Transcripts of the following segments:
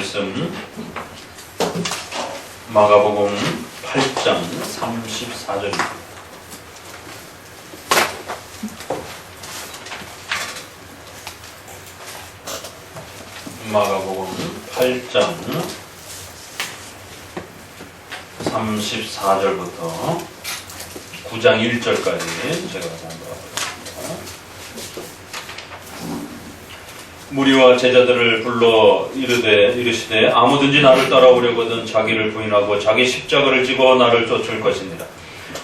말씀 마가복음 8장 34절입니다. 마가복음 8장 34절부터 9장 1절까지 제가 공부하겠습니다. 무리와 제자들을 불러 이르시되 아무든지 나를 따라오려거든 자기를 부인하고 자기 십자가를 지고 나를 쫓을 것이니라.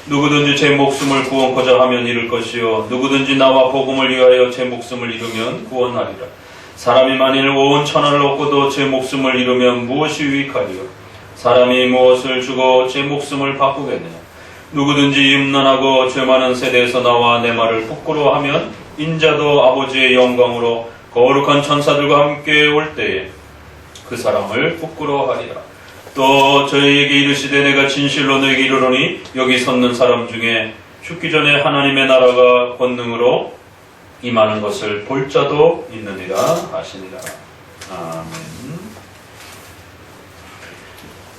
누구든지 제 목숨을 구원코자 하면 잃을 것이요 누구든지 나와 복음을 위하여 제 목숨을 잃으면 구원하리라. 사람이 만일 온 천하를 얻고도 제 목숨을 잃으면 무엇이 유익하리요? 사람이 무엇을 주고 제 목숨을 바꾸겠느냐? 누구든지 음란하고 죄 많은 세대에서 나와 내 말을 부끄러워하면 인자도 아버지의 영광으로 거룩한 천사들과 함께 올 때에 그 사람을 부끄러워하리라. 또 저희에게 이르시되 내가 진실로 너에게 이르노니 여기 섰는 사람 중에 죽기 전에 하나님의 나라가 권능으로 임하는 것을 볼 자도 있느니라 하시니라. 아멘.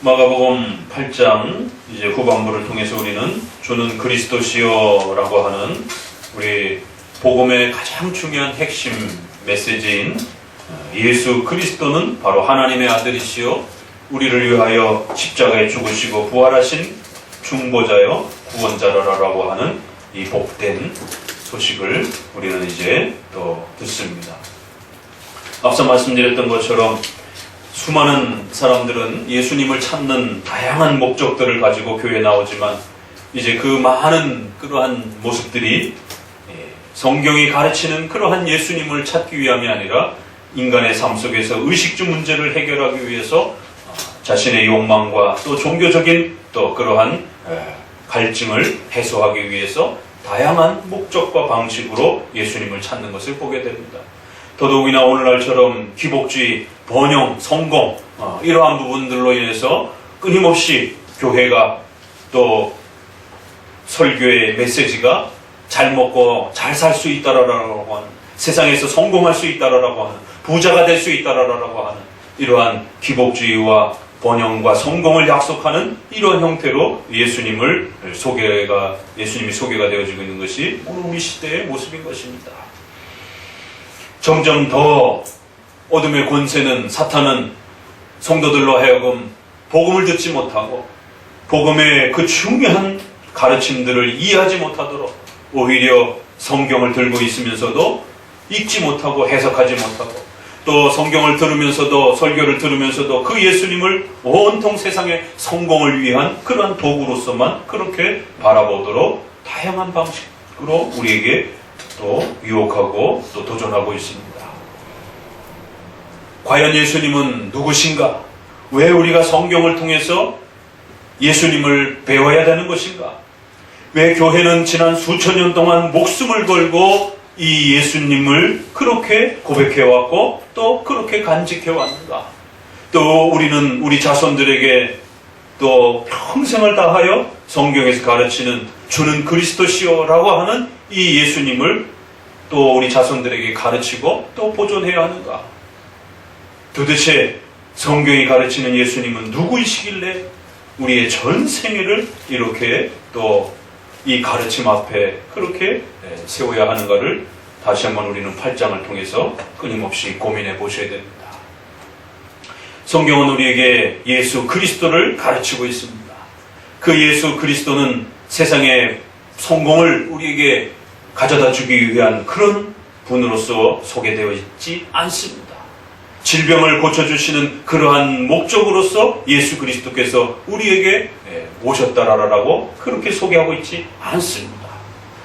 마가복음 8장 이제 후반부를 통해서 우리는 주는 그리스도시요라고 하는 우리 복음의 가장 중요한 핵심 메시지인 예수 그리스도는 바로 하나님의 아들이시요 우리를 위하여 십자가에 죽으시고 부활하신 중보자요 구원자라라고 하는 이 복된 소식을 우리는 이제 또 듣습니다. 앞서 말씀드렸던 것처럼 수많은 사람들은 예수님을 찾는 다양한 목적들을 가지고 교회에 나오지만 이제 그 많은 그러한 모습들이 성경이 가르치는 그러한 예수님을 찾기 위함이 아니라 인간의 삶 속에서 의식주 문제를 해결하기 위해서 자신의 욕망과 또 종교적인 또 그러한 갈증을 해소하기 위해서 다양한 목적과 방식으로 예수님을 찾는 것을 보게 됩니다. 더더욱이나 오늘날처럼 기복주의, 번영, 성공 이러한 부분들로 인해서 끊임없이 교회가 또 설교의 메시지가 잘 먹고 잘 살 수 있다라고 하는, 세상에서 성공할 수 있다라고 하는, 부자가 될 수 있다라고 하는 이러한 기복주의와 번영과 성공을 약속하는 이러한 형태로 예수님이 소개가 되어지고 있는 것이 오늘 우리 시대의 모습인 것입니다. 점점 더 어둠의 권세는, 사탄은 성도들로 하여금 복음을 듣지 못하고 복음의 그 중요한 가르침들을 이해하지 못하도록 오히려 성경을 들고 있으면서도 읽지 못하고 해석하지 못하고 또 성경을 들으면서도 설교를 들으면서도 그 예수님을 온통 세상의 성공을 위한 그러한 도구로서만 그렇게 바라보도록 다양한 방식으로 우리에게 또 유혹하고 또 도전하고 있습니다. 과연 예수님은 누구신가? 왜 우리가 성경을 통해서 예수님을 배워야 되는 것인가? 왜 교회는 지난 수천 년 동안 목숨을 걸고 이 예수님을 그렇게 고백해왔고 또 그렇게 간직해왔는가? 또 우리는 우리 자손들에게 또 평생을 다하여 성경에서 가르치는 주는 그리스도시요라고 하는 이 예수님을 또 우리 자손들에게 가르치고 또 보존해야 하는가? 도대체 성경이 가르치는 예수님은 누구이시길래 우리의 전 생애를 이렇게 또 이 가르침 앞에 그렇게 세워야 하는가를 다시 한번 우리는 8장을 통해서 끊임없이 고민해 보셔야 됩니다. 성경은 우리에게 예수 그리스도를 가르치고 있습니다. 그 예수 그리스도는 세상의 성공을 우리에게 가져다 주기 위한 그런 분으로서 소개되어 있지 않습니다. 질병을 고쳐주시는 그러한 목적으로서 예수 그리스도께서 우리에게 오셨다라고 그렇게 소개하고 있지 않습니다.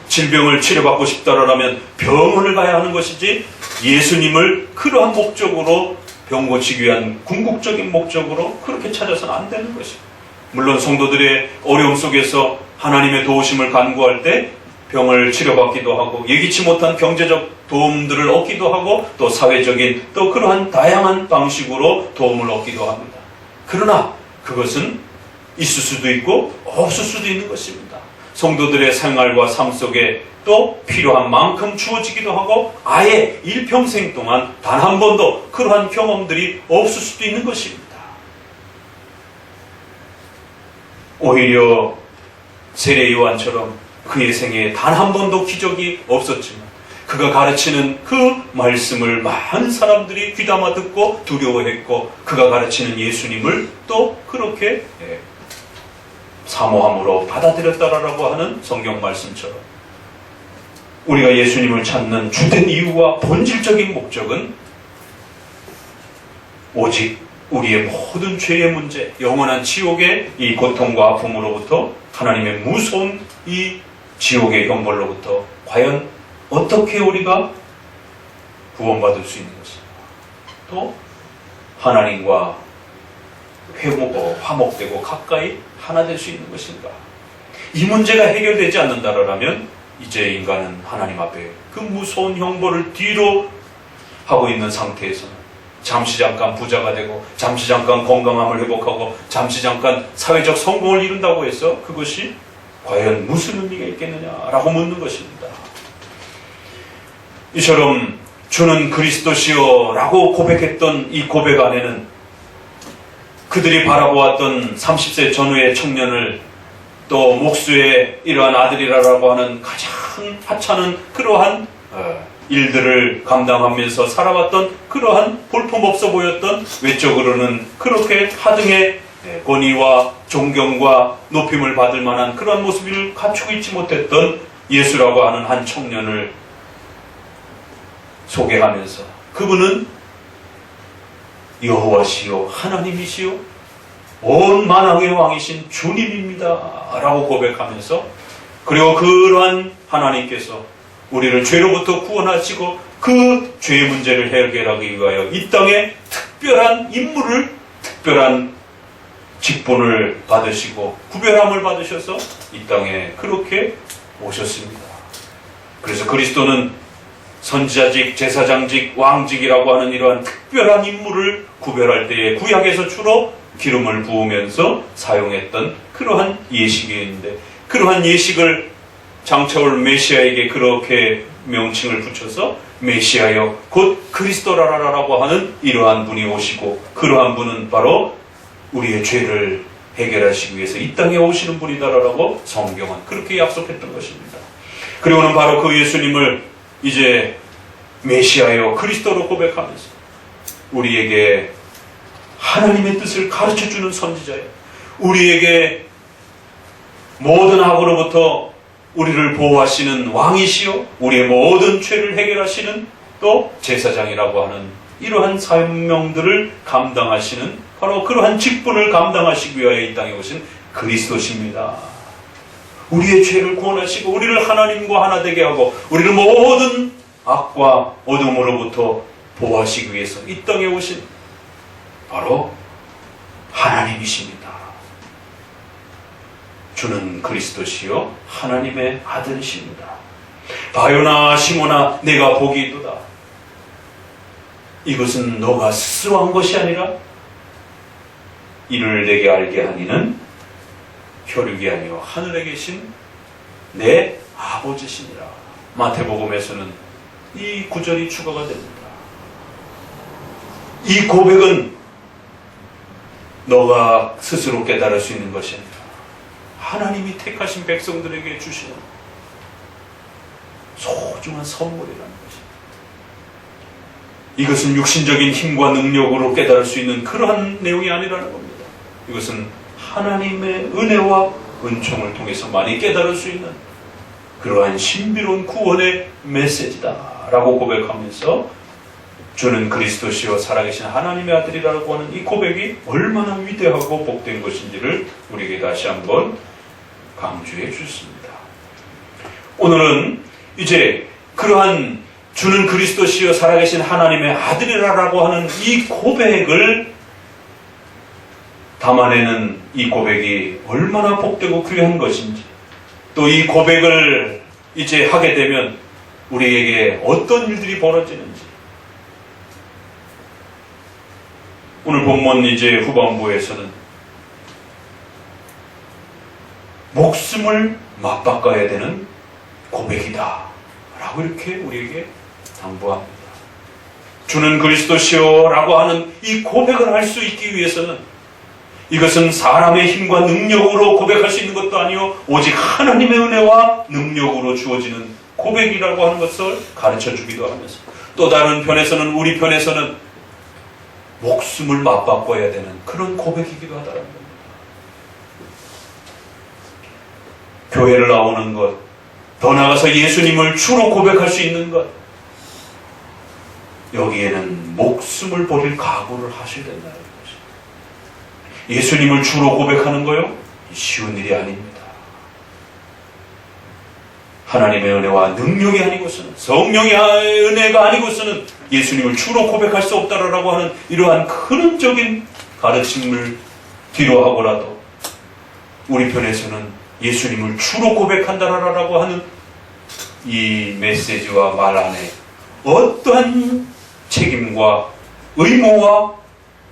질병을 치료받고 싶다라면 병원을 가야 하는 것이지 예수님을 그러한 목적으로 병 고치기 위한 궁극적인 목적으로 그렇게 찾아서는 안 되는 것입니다. 물론 성도들의 어려움 속에서 하나님의 도우심을 간구할 때 병을 치료받기도 하고 예기치 못한 경제적 도움들을 얻기도 하고 또 사회적인 또 그러한 다양한 방식으로 도움을 얻기도 합니다. 그러나 그것은 있을 수도 있고 없을 수도 있는 것입니다. 성도들의 생활과 삶 속에 또 필요한 만큼 주어지기도 하고 아예 일평생 동안 단 한 번도 그러한 경험들이 없을 수도 있는 것입니다. 오히려 세례 요한처럼 그의 생애에 단 한 번도 기적이 없었지만 그가 가르치는 그 말씀을 많은 사람들이 귀담아 듣고 두려워했고 그가 가르치는 예수님을 또 그렇게 사모함으로 받아들였다라고 하는 성경 말씀처럼 우리가 예수님을 찾는 주된 이유와 본질적인 목적은 오직 우리의 모든 죄의 문제, 영원한 지옥의 이 고통과 아픔으로부터 하나님의 무서운 이 지옥의 형벌로부터 과연 어떻게 우리가 구원받을 수 있는 것인가? 또 하나님과 화목되고 가까이 하나 될 수 있는 것인가? 이 문제가 해결되지 않는다라면 이제 인간은 하나님 앞에 그 무서운 형벌을 뒤로 하고 있는 상태에서는 잠시 잠깐 부자가 되고 잠시 잠깐 건강함을 회복하고 잠시 잠깐 사회적 성공을 이룬다고 해서 그것이 과연 무슨 의미가 있겠느냐라고 묻는 것입니다. 이처럼 주는 그리스도시요 라고 고백했던 이 고백 안에는 그들이 바라보았던 30세 전후의 청년을 또 목수의 이러한 아들이라고 하는 가장 하찮은 그러한 일들을 감당하면서 살아왔던 그러한 볼품없어 보였던 외적으로는 그렇게 하등의 권위와 존경과 높임을 받을 만한 그러한 모습을 갖추고 있지 못했던 예수라고 하는 한 청년을 소개하면서 그분은 여호와시요 하나님이시요 온 만왕의 왕이신 주님입니다 라고 고백하면서 그리고 그러한 하나님께서 우리를 죄로부터 구원하시고 그 죄의 문제를 해결하기 위하여 이 땅에 특별한 임무를 특별한 직분을 받으시고 구별함을 받으셔서 이 땅에 그렇게 오셨습니다. 그래서 그리스도는 선지자직, 제사장직, 왕직이라고 하는 이러한 특별한 임무를 구별할 때에 구약에서 주로 기름을 부으면서 사용했던 그러한 예식이었는데 그러한 예식을 장차올 메시아에게 그렇게 명칭을 붙여서 메시아여 곧 그리스도라라고 하는 이러한 분이 오시고 그러한 분은 바로 우리의 죄를 해결하시기 위해서 이 땅에 오시는 분이다라고 성경은 그렇게 약속했던 것입니다. 그리고는 바로 그 예수님을 이제 메시아여 그리스도로 고백하면서 우리에게 하나님의 뜻을 가르쳐주는 선지자예요. 우리에게 모든 악으로부터 우리를 보호하시는 왕이시요 우리의 모든 죄를 해결하시는 또 제사장이라고 하는 이러한 사명들을 감당하시는 바로 그러한 직분을 감당하시기 위하여 이 땅에 오신 그리스도십니다. 우리의 죄를 구원하시고 우리를 하나님과 하나 되게 하고 우리를 모든 악과 어둠으로부터 보호하시기 위해서 이 땅에 오신 바로 하나님이십니다. 주는 그리스도시요 하나님의 아들이십니다. 바요나 시몬아 내가 복이 있도다. 이것은 너가 스스로 한 것이 아니라 이를 내게 알게 하니는 혈육이 아니요 하늘에 계신 내 아버지시니라. 마태복음에서는 이 구절이 추가가 됩니다. 이 고백은 너가 스스로 깨달을 수 있는 것이 아니라 하나님이 택하신 백성들에게 주시는 소중한 선물이라는 것입니다. 이것은 육신적인 힘과 능력으로 깨달을 수 있는 그러한 내용이 아니라는 겁니다. 이것은 하나님의 은혜와 은총을 통해서 많이 깨달을 수 있는 그러한 신비로운 구원의 메시지다 라고 고백하면서 주는 그리스도시요 살아계신 하나님의 아들이라고 하는 이 고백이 얼마나 위대하고 복된 것인지를 우리에게 다시 한번 강조해 주셨습니다. 오늘은 이제 그러한 주는 그리스도시요 살아계신 하나님의 아들이라고 하는 이 고백을 담아내는 이 고백이 얼마나 복되고 귀한 것인지 또 이 고백을 이제 하게 되면 우리에게 어떤 일들이 벌어지는지 오늘 본문 이제 후반부에서는 목숨을 맞바꿔야 되는 고백이다 라고 이렇게 우리에게 당부합니다. 주는 그리스도시요 라고 하는 이 고백을 할 수 있기 위해서는 이것은 사람의 힘과 능력으로 고백할 수 있는 것도 아니요 오직 하나님의 은혜와 능력으로 주어지는 고백이라고 하는 것을 가르쳐 주기도 하면서, 또 다른 편에서는, 우리 편에서는 목숨을 맞바꿔야 되는 그런 고백이기도 하다는 겁니다. 교회를 나오는 것, 더 나아가서 예수님을 주로 고백할 수 있는 것, 여기에는 목숨을 버릴 각오를 하셔야 된다는 것입니다. 예수님을 주로 고백하는 거요? 쉬운 일이 아닙니다. 하나님의 은혜와 능력이 아니고서는, 성령의 은혜가 아니고서는 예수님을 주로 고백할 수 없다라고 하는 이러한 근원적인 가르침을 뒤로 하고라도 우리 편에서는 예수님을 주로 고백한다라고 하는 이 메시지와 말 안에 어떠한 책임과 의무와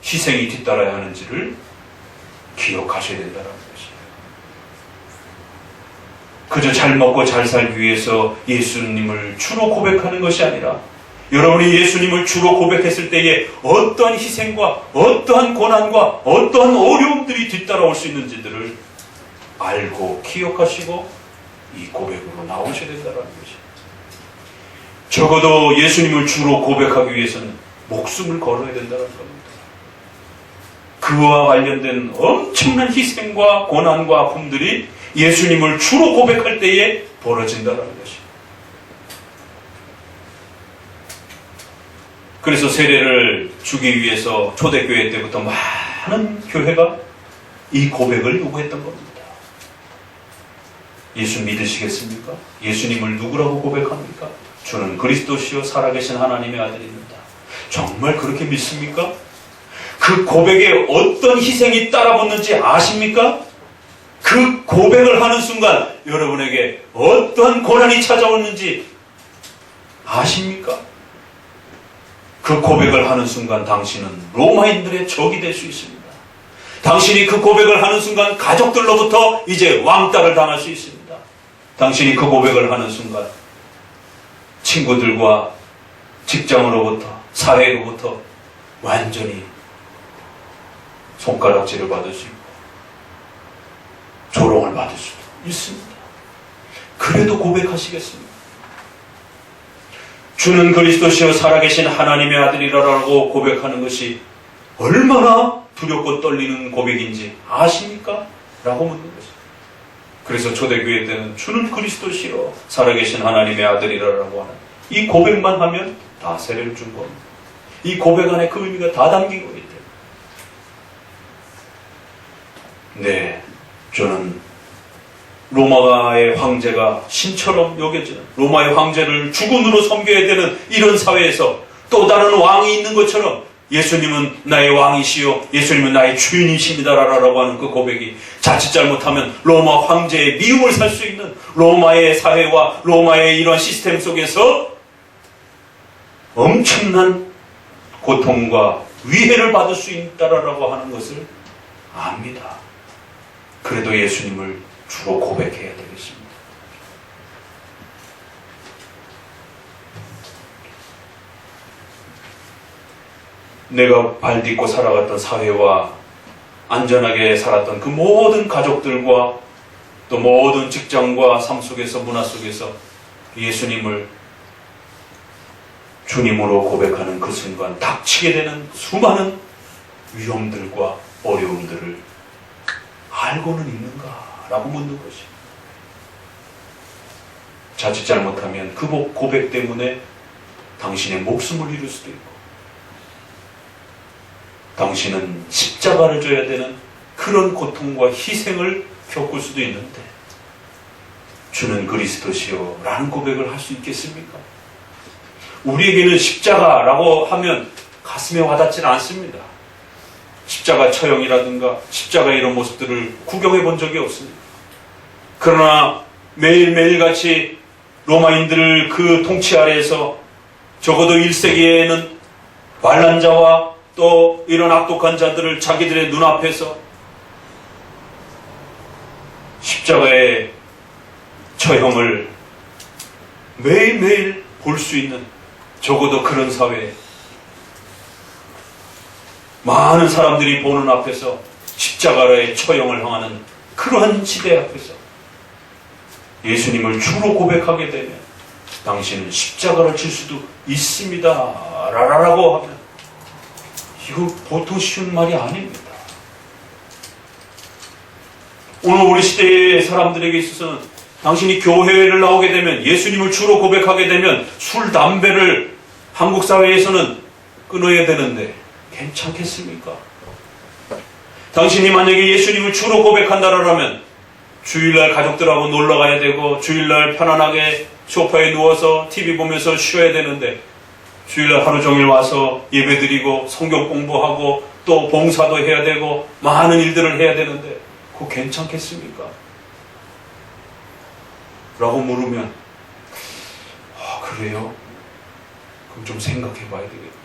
희생이 뒤따라야 하는지를 기억하셔야 된다는 것이에요. 그저 잘 먹고 잘 살기 위해서 예수님을 주로 고백하는 것이 아니라, 여러분이 예수님을 주로 고백했을 때에 어떠한 희생과 어떠한 고난과 어떠한 어려움들이 뒤따라올 수 있는지들을 알고 기억하시고 이 고백으로 나오셔야 된다는 것이에요. 적어도 예수님을 주로 고백하기 위해서는 목숨을 걸어야 된다는 겁니다. 그와 관련된 엄청난 희생과 고난과 아픔들이 예수님을 주로 고백할 때에 벌어진다는 것이에요. 그래서 세례를 주기 위해서 초대교회 때부터 많은 교회가 이 고백을 요구했던 겁니다. 예수 믿으시겠습니까? 예수님을 누구라고 고백합니까? 주는 그리스도시요 살아계신 하나님의 아들입니다. 정말 그렇게 믿습니까? 그 고백에 어떤 희생이 따라붙는지 아십니까? 그 고백을 하는 순간 여러분에게 어떠한 고난이 찾아오는지 아십니까? 그 고백을 하는 순간 당신은 로마인들의 적이 될 수 있습니다. 당신이 그 고백을 하는 순간 가족들로부터 이제 왕따를 당할 수 있습니다. 당신이 그 고백을 하는 순간 친구들과 직장으로부터, 사회로부터 완전히 손가락질을 받을 수 있고 조롱을 받을 수도 있습니다. 그래도 고백하시겠습니까? 주는 그리스도시요 살아계신 하나님의 아들이라고 고백하는 것이 얼마나 두렵고 떨리는 고백인지 아십니까? 라고 묻는 것입니다. 그래서 초대교회 때는 주는 그리스도시요 살아계신 하나님의 아들이라고 하는 이 고백만 하면 다 세례를 준 겁니다. 이 고백 안에 그 의미가 다 담긴 거기 때문에. 네, 저는 로마의 황제가 신처럼 여겨지는, 로마의 황제를 주군으로 섬겨야 되는 이런 사회에서 또 다른 왕이 있는 것처럼 예수님은 나의 왕이시요 예수님은 나의 주인이십니다라고 하는 그 고백이 자칫 잘못하면 로마 황제의 미움을 살 수 있는, 로마의 사회와 로마의 이런 시스템 속에서 엄청난 고통과 위해를 받을 수 있다라고 하는 것을 압니다. 그래도 예수님을 주로 고백해야 되겠습니다. 내가 발 딛고 살아갔던 사회와 안전하게 살았던 그 모든 가족들과 또 모든 직장과 삶 속에서, 문화 속에서 예수님을 주님으로 고백하는 그 순간 닥치게 되는 수많은 위험들과 어려움들을 알고는 있는가? 라고 묻는 것이. 자칫 잘못하면 그 고백 때문에 당신의 목숨을 잃을 수도 있고, 당신은 십자가를 져야 되는 그런 고통과 희생을 겪을 수도 있는데, 주는 그리스도시요 라는 고백을 할 수 있겠습니까? 우리에게는 십자가라고 하면 가슴에 와닿지는 않습니다. 십자가 처형이라든가 십자가 이런 모습들을 구경해 본 적이 없습니다. 그러나 매일매일 같이 로마인들을 그 통치 아래에서 적어도 1세기에는 반란 자와 또 이런 악독한 자들을 자기들의 눈앞에서 십자가의 처형을 매일매일 볼 수 있는, 적어도 그런 사회에 많은 사람들이 보는 앞에서 십자가의 처형을 향하는 그러한 시대 앞에서 예수님을 주로 고백하게 되면 당신은 십자가를 질 수도 있습니다 라고 하면 이거 보통 쉬운 말이 아닙니다. 오늘 우리 시대의 사람들에게 있어서는 당신이 교회를 나오게 되면, 예수님을 주로 고백하게 되면 술, 담배를 한국 사회에서는 끊어야 되는데 괜찮겠습니까? 당신이 만약에 예수님을 주로 고백한다라면 주일날 가족들하고 놀러 가야 되고, 주일날 편안하게 소파에 누워서 TV 보면서 쉬어야 되는데, 주일날 하루 종일 와서 예배드리고 성경 공부하고 또 봉사도 해야 되고 많은 일들을 해야 되는데 그거 괜찮겠습니까? 라고 물으면 그래요? 그럼 좀 생각해 봐야 되겠다.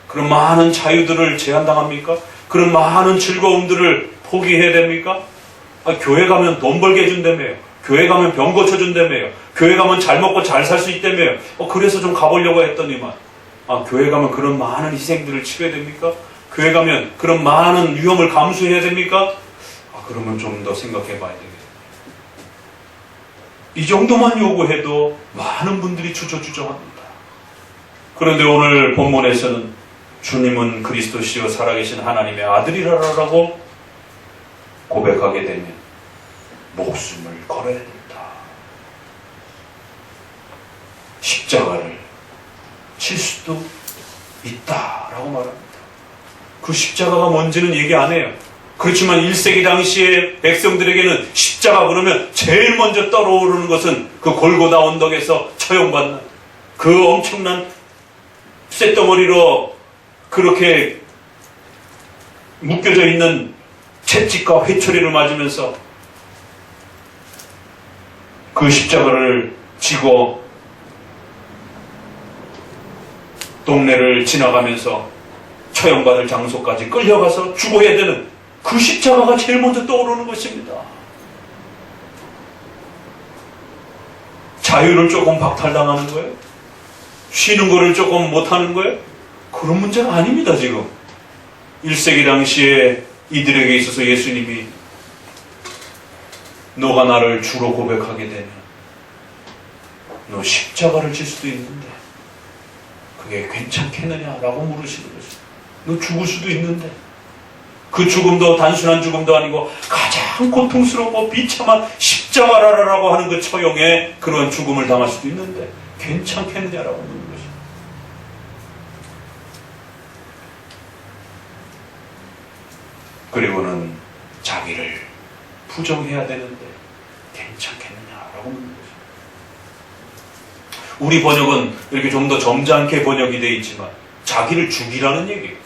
그런 많은 자유들을 제한당합니까? 그런 많은 즐거움들을 포기해야 됩니까? 교회 가면 돈 벌게 해준다며요. 교회 가면 병 고쳐준다며요. 교회 가면 잘 먹고 잘 살 수 있다며요. 그래서 좀 가보려고 했더니만 교회 가면 그런 많은 희생들을 치러야 됩니까? 교회 가면 그런 많은 위험을 감수해야 됩니까? 그러면 좀 더 생각해 봐야 되겠다. 이 정도만 요구해도 많은 분들이 주저주저합니다. 그런데 오늘 본문에서는 주님은 그리스도시요 살아계신 하나님의 아들이라고 고백하게 되면 목숨을 걸어야 된다. 십자가를 칠 수도 있다라고 말합니다. 그 십자가가 뭔지는 얘기 안 해요. 그렇지만 1세기 당시의 백성들에게는 십자가 그러면 제일 먼저 떠오르는 것은 그 골고다 언덕에서 처형받는 그 엄청난 쇳덩어리로 그렇게 묶여져 있는 채찍과 회초리를 맞으면서 그 십자가를 지고 동네를 지나가면서 처형받을 장소까지 끌려가서 죽어야 되는 그 십자가가 제일 먼저 떠오르는 것입니다. 자유를 조금 박탈당하는 거예요? 쉬는 거를 조금 못하는 거예요? 그런 문제가 아닙니다. 지금 1세기 당시에 이들에게 있어서 예수님이 너가 나를 주로 고백하게 되면 너 십자가를 질 수도 있는데 그게 괜찮겠느냐라고 물으시는 거죠. 너 죽을 수도 있는데 그 죽음도 단순한 죽음도 아니고 가장 고통스럽고 비참한 십자가라고 하는 그 처형에 그런 죽음을 당할 수도 있는데 괜찮겠느냐라고 묻는 거죠. 그리고는 자기를 부정해야 되는데 괜찮겠느냐라고 묻는 거죠. 우리 번역은 이렇게 좀 더 점잖게 번역이 되어 있지만 자기를 죽이라는 얘기예요.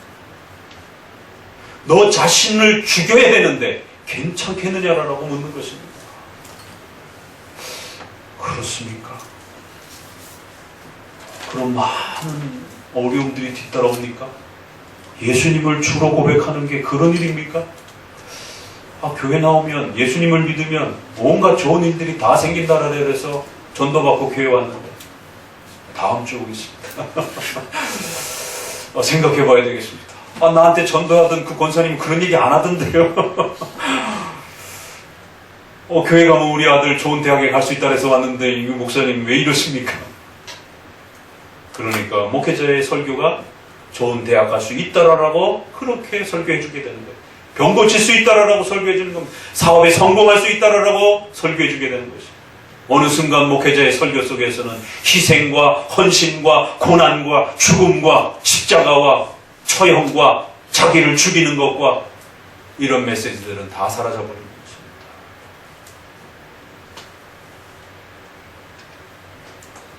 너 자신을 죽여야 되는데 괜찮겠느냐라고 묻는 것입니다. 그렇습니까? 그런 많은 어려움들이 뒤따라옵니까? 예수님을 주로 고백하는 게 그런 일입니까? 교회 나오면 예수님을 믿으면 뭔가 좋은 일들이 다 생긴다라 그래서 전도받고 교회 왔는데 다음 주 오겠습니다. 생각해 봐야 되겠습니다. 나한테 전도하던 그 권사님 그런 얘기 안 하던데요. 교회 가면 우리 아들 좋은 대학에 갈 수 있다 해서 왔는데 이 목사님 왜 이러십니까? 그러니까 목회자의 설교가 좋은 대학 갈 수 있다라고 그렇게 설교해 주게 되는 거예요. 병 고칠 수 있다라고 설교해 주는 겁니다. 사업에 성공할 수 있다라고 설교해 주게 되는 것이죠. 어느 순간 목회자의 설교 속에서는 희생과 헌신과 고난과 죽음과 십자가와 처형과 자기를 죽이는 것과 이런 메시지들은 다 사라져버리는 것입니다.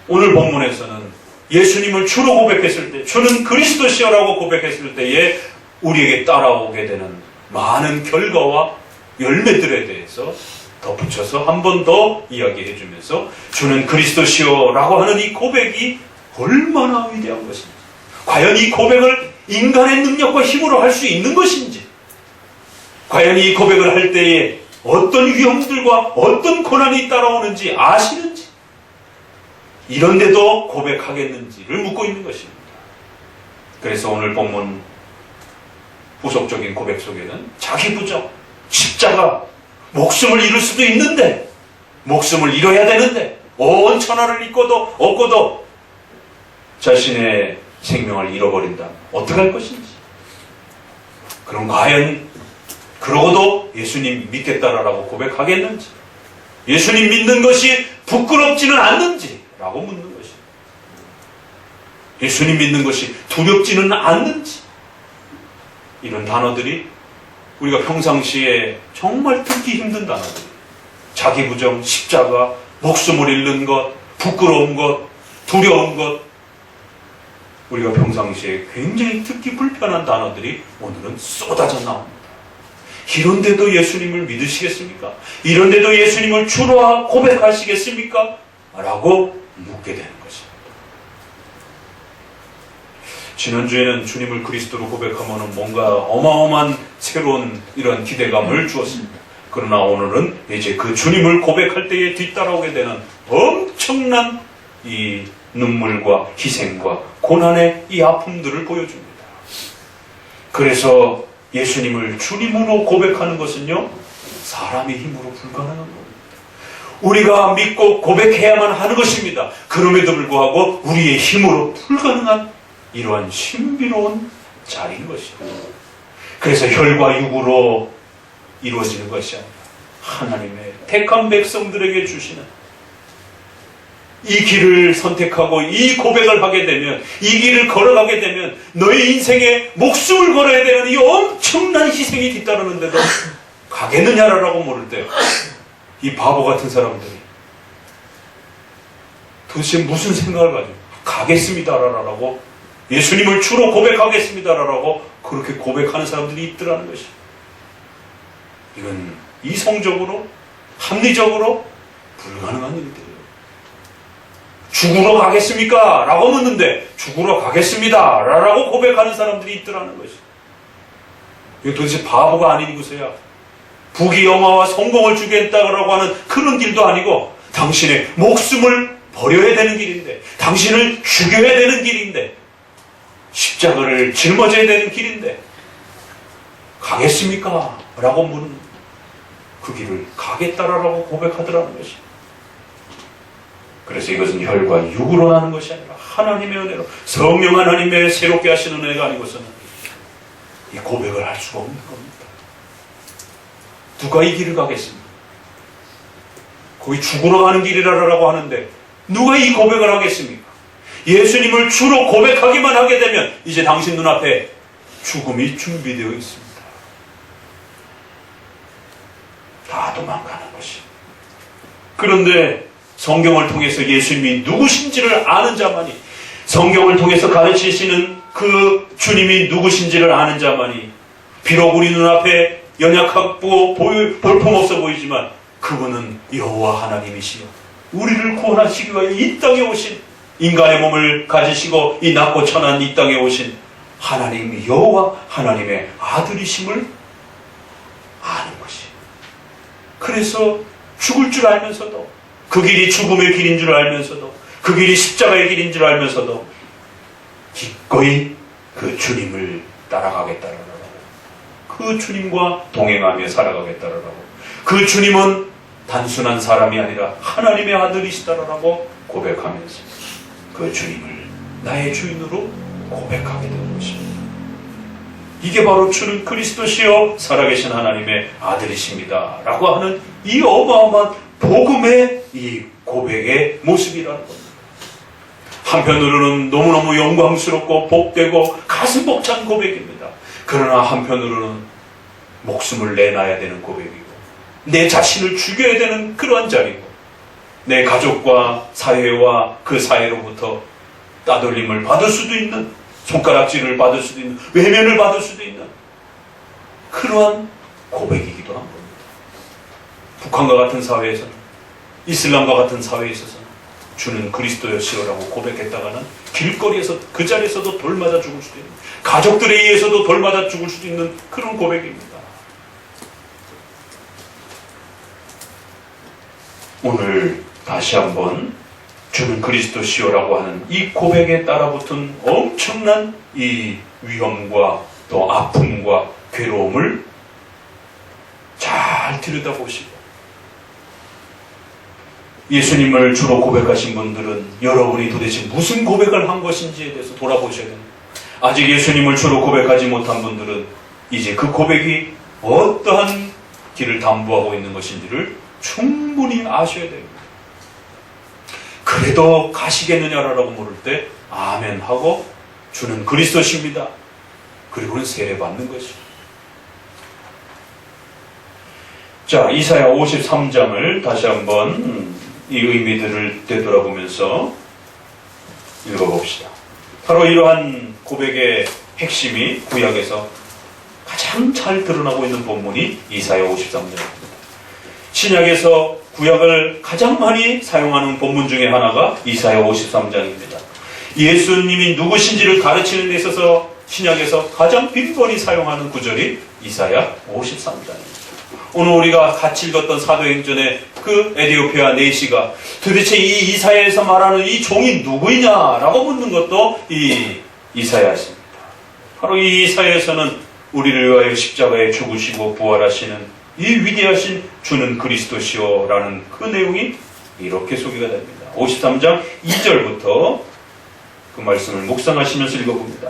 오늘 본문에서는 예수님을 주로 고백했을 때, 주는 그리스도시여라고 고백했을 때에 우리에게 따라오게 되는 많은 결과와 열매들에 대해서 덧붙여서 한 번 더 이야기해 주면서 주는 그리스도시여라고 하는 이 고백이 얼마나 위대한 것인지, 과연 이 고백을 인간의 능력과 힘으로 할 수 있는 것인지, 과연 이 고백을 할 때에 어떤 위험들과 어떤 고난이 따라오는지 아시는지, 이런데도 고백하겠는지를 묻고 있는 것입니다. 그래서 오늘 본문 후속적인 고백 속에는 자기 부정, 십자가, 목숨을 잃을 수도 있는데, 목숨을 잃어야 되는데, 온 천하를 얻고도 자신의 생명을 잃어버린다면 어떡할 것인지. 그럼 과연 그러고도 예수님 믿겠다라고 고백하겠는지, 예수님 믿는 것이 부끄럽지는 않는지 라고 묻는 것입니다. 예수님 믿는 것이 두렵지는 않는지. 이런 단어들이 우리가 평상시에 정말 듣기 힘든 단어들, 자기 부정, 십자가, 목숨을 잃는 것, 부끄러운 것, 두려운 것, 우리가 평상시에 굉장히 듣기 불편한 단어들이 오늘은 쏟아져 나옵니다. 이런데도 예수님을 믿으시겠습니까? 이런데도 예수님을 주로 고백하시겠습니까? 라고 묻게 되는 것입니다. 지난주에는 주님을 그리스도로 고백하면 뭔가 어마어마한 새로운 이런 기대감을 주었습니다. 그러나 오늘은 이제 그 주님을 고백할 때에 뒤따라오게 되는 엄청난 이 눈물과 희생과 고난의 이 아픔들을 보여줍니다. 그래서 예수님을 주님으로 고백하는 것은요, 사람의 힘으로 불가능한 겁니다. 우리가 믿고 고백해야만 하는 것입니다. 그럼에도 불구하고 우리의 힘으로 불가능한 이러한 신비로운 자리인 것입니다. 그래서 혈과 육으로 이루어지는 것이 아니라 하나님의 택한 백성들에게 주시는 이 길을 선택하고 이 고백을 하게 되면, 이 길을 걸어가게 되면 너의 인생에 목숨을 걸어야 되는 이 엄청난 희생이 뒤따르는데도 가겠느냐라고 물을 때 이 바보 같은 사람들이 도대체 무슨 생각을 가지고 가겠습니다라고, 예수님을 주로 고백하겠습니다라고 그렇게 고백하는 사람들이 있더라는 것입니다. 이건 이성적으로, 합리적으로 불가능한 일들이에요. 죽으러 가겠습니까? 라고 묻는데 죽으러 가겠습니다 라고 고백하는 사람들이 있더라는 것입니다. 이거 도대체 바보가 아니고서야 부귀 영화와 성공을 주겠다고 하는 그런 길도 아니고, 당신의 목숨을 버려야 되는 길인데, 당신을 죽여야 되는 길인데, 십자가를 짊어져야 되는 길인데 가겠습니까? 라고 묻는 그 길을 가겠다라고 고백하더라는 것입니다. 그래서 이것은 혈과 육으로 나는 것이 아니라 하나님의 은혜로, 성령 하나님의 새롭게 하시는 은혜가 아니고서는 이 고백을 할 수가 없는 겁니다. 누가 이 길을 가겠습니까? 거기 죽으러 가는 길이라고 하는데 누가 이 고백을 하겠습니까? 예수님을 주로 고백하기만 하게 되면 이제 당신 눈앞에 죽음이 준비되어 있습니다. 다 도망가는 것이. 그런데 성경을 통해서 예수님이 누구신지를 아는 자만이, 성경을 통해서 가르치시는 그 주님이 누구신지를 아는 자만이, 비록 우리 눈앞에 연약하고 볼품없어 보이지만 그분은 여호와 하나님이시여 우리를 구원하시기 위하여 이 땅에 오신, 인간의 몸을 가지시고 이 낮고 천한 이 땅에 오신 하나님 여호와 하나님의 아들이심을 아는 것이. 그래서 죽을 줄 알면서도, 그 길이 죽음의 길인 줄 알면서도, 그 길이 십자가의 길인 줄 알면서도 기꺼이 그 주님을 따라가겠다라고, 그 주님과 동행하며 살아가겠다라고, 그 주님은 단순한 사람이 아니라 하나님의 아들이시다라고 고백하면서 그 주님을 나의 주인으로 고백하게 되는 것입니다. 이게 바로 주는 그리스도시요 살아계신 하나님의 아들이십니다 라고 하는 이 어마어마한 복음의 이 고백의 모습이라는 겁니다. 한편으로는 너무너무 영광스럽고 복되고 가슴 벅찬 고백입니다. 그러나 한편으로는 목숨을 내놔야 되는 고백이고, 내 자신을 죽여야 되는 그러한 자리고, 내 가족과 사회와 그 사회로부터 따돌림을 받을 수도 있는, 손가락질을 받을 수도 있는, 외면을 받을 수도 있는 그러한 고백이기도 한 겁니다. 북한과 같은 사회에서는, 이슬람과 같은 사회에 있어서는 주는 그리스도여시오라고 고백했다가는 길거리에서 그 자리에서도 돌맞아 죽을 수도 있는, 가족들에 의해서도 돌맞아 죽을 수도 있는 그런 고백입니다. 오늘 다시 한번 주는 그리스도시요라고 하는 이 고백에 따라붙은 엄청난 이 위험과 또 아픔과 괴로움을 잘 들여다보시고, 예수님을 주로 고백하신 분들은 여러분이 도대체 무슨 고백을 한 것인지에 대해서 돌아보셔야 됩니다. 아직 예수님을 주로 고백하지 못한 분들은 이제 그 고백이 어떠한 길을 담보하고 있는 것인지를 충분히 아셔야 됩니다. 그래도 가시겠느냐라고 물을 때 아멘 하고 주는 그리스도십니다. 그리고는 세례 받는 것입니다. 자, 이사야 53장을 다시 한번 이 의미들을 되돌아보면서 읽어봅시다. 바로 이러한 고백의 핵심이 구약에서 가장 잘 드러나고 있는 본문이 이사야 53장입니다. 신약에서 구약을 가장 많이 사용하는 본문 중에 하나가 이사야 53장입니다. 예수님이 누구신지를 가르치는 데 있어서 신약에서 가장 빈번히 사용하는 구절이 이사야 53장입니다. 오늘 우리가 같이 읽었던 사도행전의 그 에디오피아 내시가 도대체 이 이사야에서 말하는 이 종이 누구이냐라고 묻는 것도 이 이사야입니다. 바로 이 이사야에서는 우리를 위하여 십자가에 죽으시고 부활하시는 이 위대하신 주는 그리스도시요라는 그 내용이 이렇게 소개가 됩니다. 53장 2절부터 그 말씀을 묵상하시면서 읽어봅니다.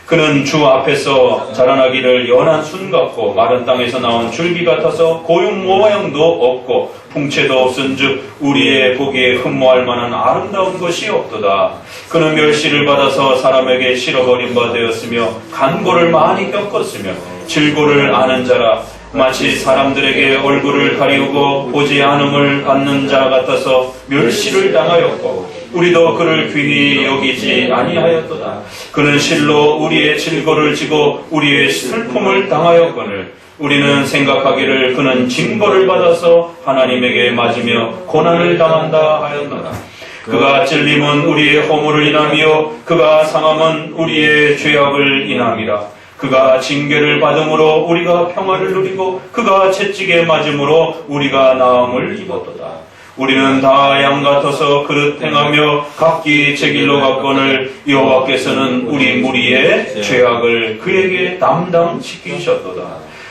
그는 주 앞에서 자라나기를 연한 순 같고 마른 땅에서 나온 줄기 같아서 고용 모양도 없고 풍채도 없은즉 우리의 보기에 흠모할 만한 아름다운 것이 없도다. 그는 멸시를 받아서 사람에게 실어버린 바 되었으며 간고를 많이 겪었으며 질고를 아는 자라. 마치 사람들에게 얼굴을 가리우고 보지 않음을 받는 자 같아서 멸시를 당하였고 우리도 그를 귀히 여기지 아니하였도다. 그는 실로 우리의 질고를 지고 우리의 슬픔을 당하였거늘 우리는 생각하기를 그는 징벌을 받아서 하나님에게 맞으며 고난을 당한다 하였노라. 그가 찔림은 우리의 허물을 인하며 그가 상함은 우리의 죄악을 인함이라. 그가 징계를 받음으로 우리가 평화를 누리고 그가 채찍에 맞음으로 우리가 나음을 입었도다. 우리는 다 양 같아서 그릇 행하며 각기 제 길로 갔거늘 여호와께서는 우리 무리의 죄악을 그에게 담당시키셨도다.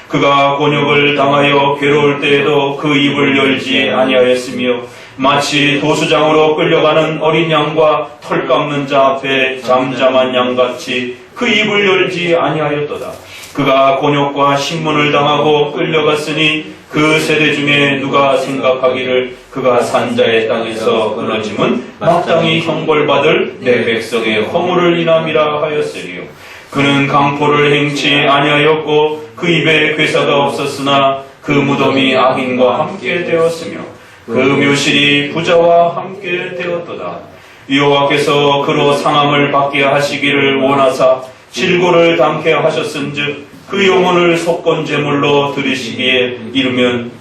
그가 곤욕을 당하여 괴로울 때에도 그 입을 열지 아니하였으며 마치 도수장으로 끌려가는 어린 양과 털 깎는 자 앞에 잠잠한 양같이 그 입을 열지 아니하였도다. 그가 곤욕과 신문을 당하고 끌려갔으니 그 세대 중에 누가 생각하기를 그가 산자의 땅에서 끊어짐은 마땅히 형벌받을 내 백성의 허물을 인함이라 하였으리요. 그는 강포를 행치 아니하였고 그 입에 괴사가 없었으나 그 무덤이 악인과 함께 되었으며 그 묘실이 부자와 함께 되었도다. 여호와께서 그로 상함을 받게 하시기를 원하사 질고를 담게 하셨은즉 그 영혼을 속건 제물로 드리시기에 이르면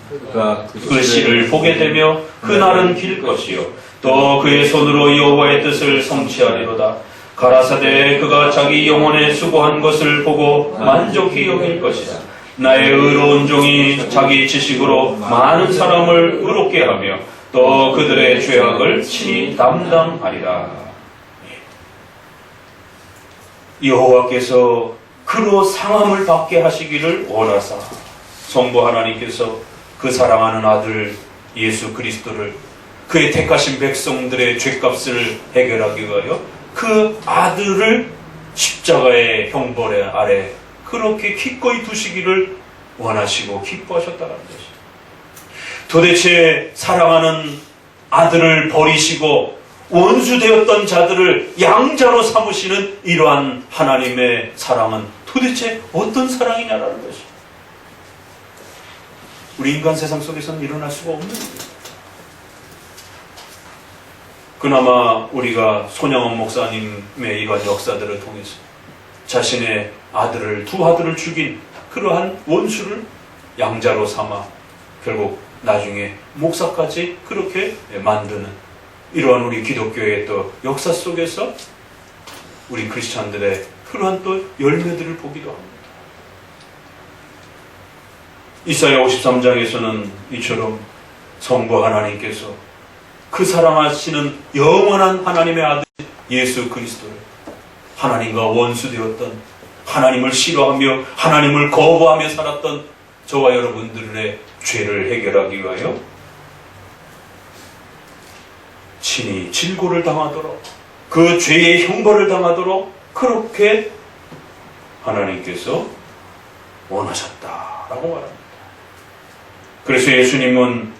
그 씨를 보게 되며 그 날은 길 것이요 또 그의 손으로 여호와의 뜻을 성취하리로다. 가라사대 그가 자기 영혼에 수고한 것을 보고 만족히 여길 것이다. 나의 의로운 종이 자기 지식으로 많은 사람을 의롭게 하며 또 그들의 죄악을 친히 담당하리라. 여호와께서 그로 상함을 받게 하시기를 원하사 성부 하나님께서 그 사랑하는 아들 예수 그리스도를 그의 택하신 백성들의 죄값을 해결하기 위하여 그 아들을 십자가의 형벌 아래 그렇게 기꺼이 두시기를 원하시고 기뻐하셨다는 것입니다. 도대체 사랑하는 아들을 버리시고 원수되었던 자들을 양자로 삼으시는 이러한 하나님의 사랑은 도대체 어떤 사랑이냐라는 것입니다. 우리 인간 세상 속에서는 일어날 수가 없는 일입니다. 그나마 우리가 손양원 목사님의 이러한 역사들을 통해서 자신의 두 아들을 죽인 그러한 원수를 양자로 삼아 결국 나중에 목사까지 그렇게 만드는 이러한 우리 기독교의 또 역사 속에서 우리 크리스찬들의 그러한 또 열매들을 보기도 합니다. 이사야 53장에서는 이처럼 성부 하나님께서 그 사랑하시는 영원한 하나님의 아들 예수 그리스도를 하나님과 원수되었던, 하나님을 싫어하며 하나님을 거부하며 살았던 저와 여러분들의 죄를 해결하기 위하여 친히 질고를 당하도록, 그 죄의 형벌을 당하도록 그렇게 하나님께서 원하셨다라고 말합니다. 그래서 예수님은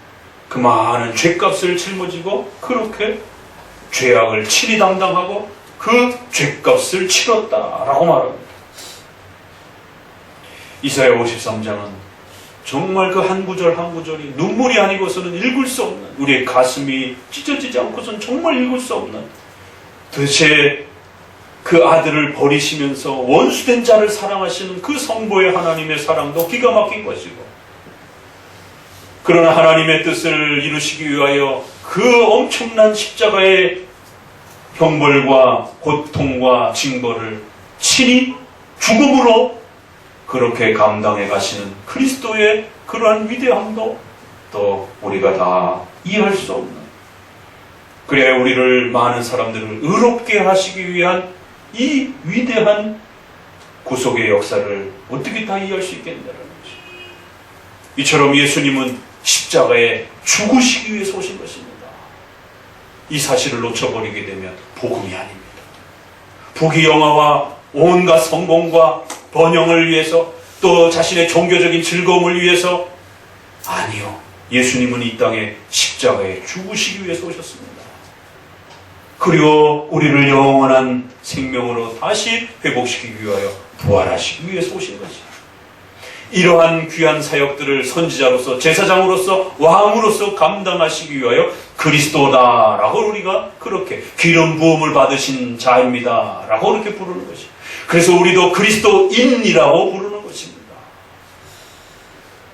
그 많은 죄값을 짊어지고 그렇게 죄악을 친히 담당하고 그 죄값을 치렀다라고 말합니다. 이사야 53장은 정말 그 한 구절 한 구절이 눈물이 아니고서는 읽을 수 없는, 우리의 가슴이 찢어지지 않고서는 정말 읽을 수 없는, 도대체 그 아들을 버리시면서 원수된 자를 사랑하시는 그 성부의 하나님의 사랑도 기가 막힌 것이고, 그러나 하나님의 뜻을 이루시기 위하여 그 엄청난 십자가의 형벌과 고통과 징벌을 친히 죽음으로 그렇게 감당해 가시는 그리스도의 그러한 위대함도 또 우리가 다 이해할 수 없는, 그래야 우리를, 많은 사람들을 의롭게 하시기 위한 이 위대한 구속의 역사를 어떻게 다 이해할 수 있겠느냐는 것이죠. 이처럼 예수님은 십자가에 죽으시기 위해서 오신 것입니다. 이 사실을 놓쳐버리게 되면 복음이 아닙니다. 부귀영화와 온갖 성공과 번영을 위해서, 또 자신의 종교적인 즐거움을 위해서, 아니요, 예수님은 이 땅에 십자가에 죽으시기 위해서 오셨습니다. 그리고 우리를 영원한 생명으로 다시 회복시키기 위하여 부활하시기 위해서 오신 것이죠. 이러한 귀한 사역들을 선지자로서, 제사장으로서, 왕으로서 감당하시기 위하여 그리스도다라고 우리가 그렇게 기름 부음을 받으신 자입니다 라고 그렇게 부르는 것이죠. 그래서 우리도 그리스도인이라고 부르는 것입니다.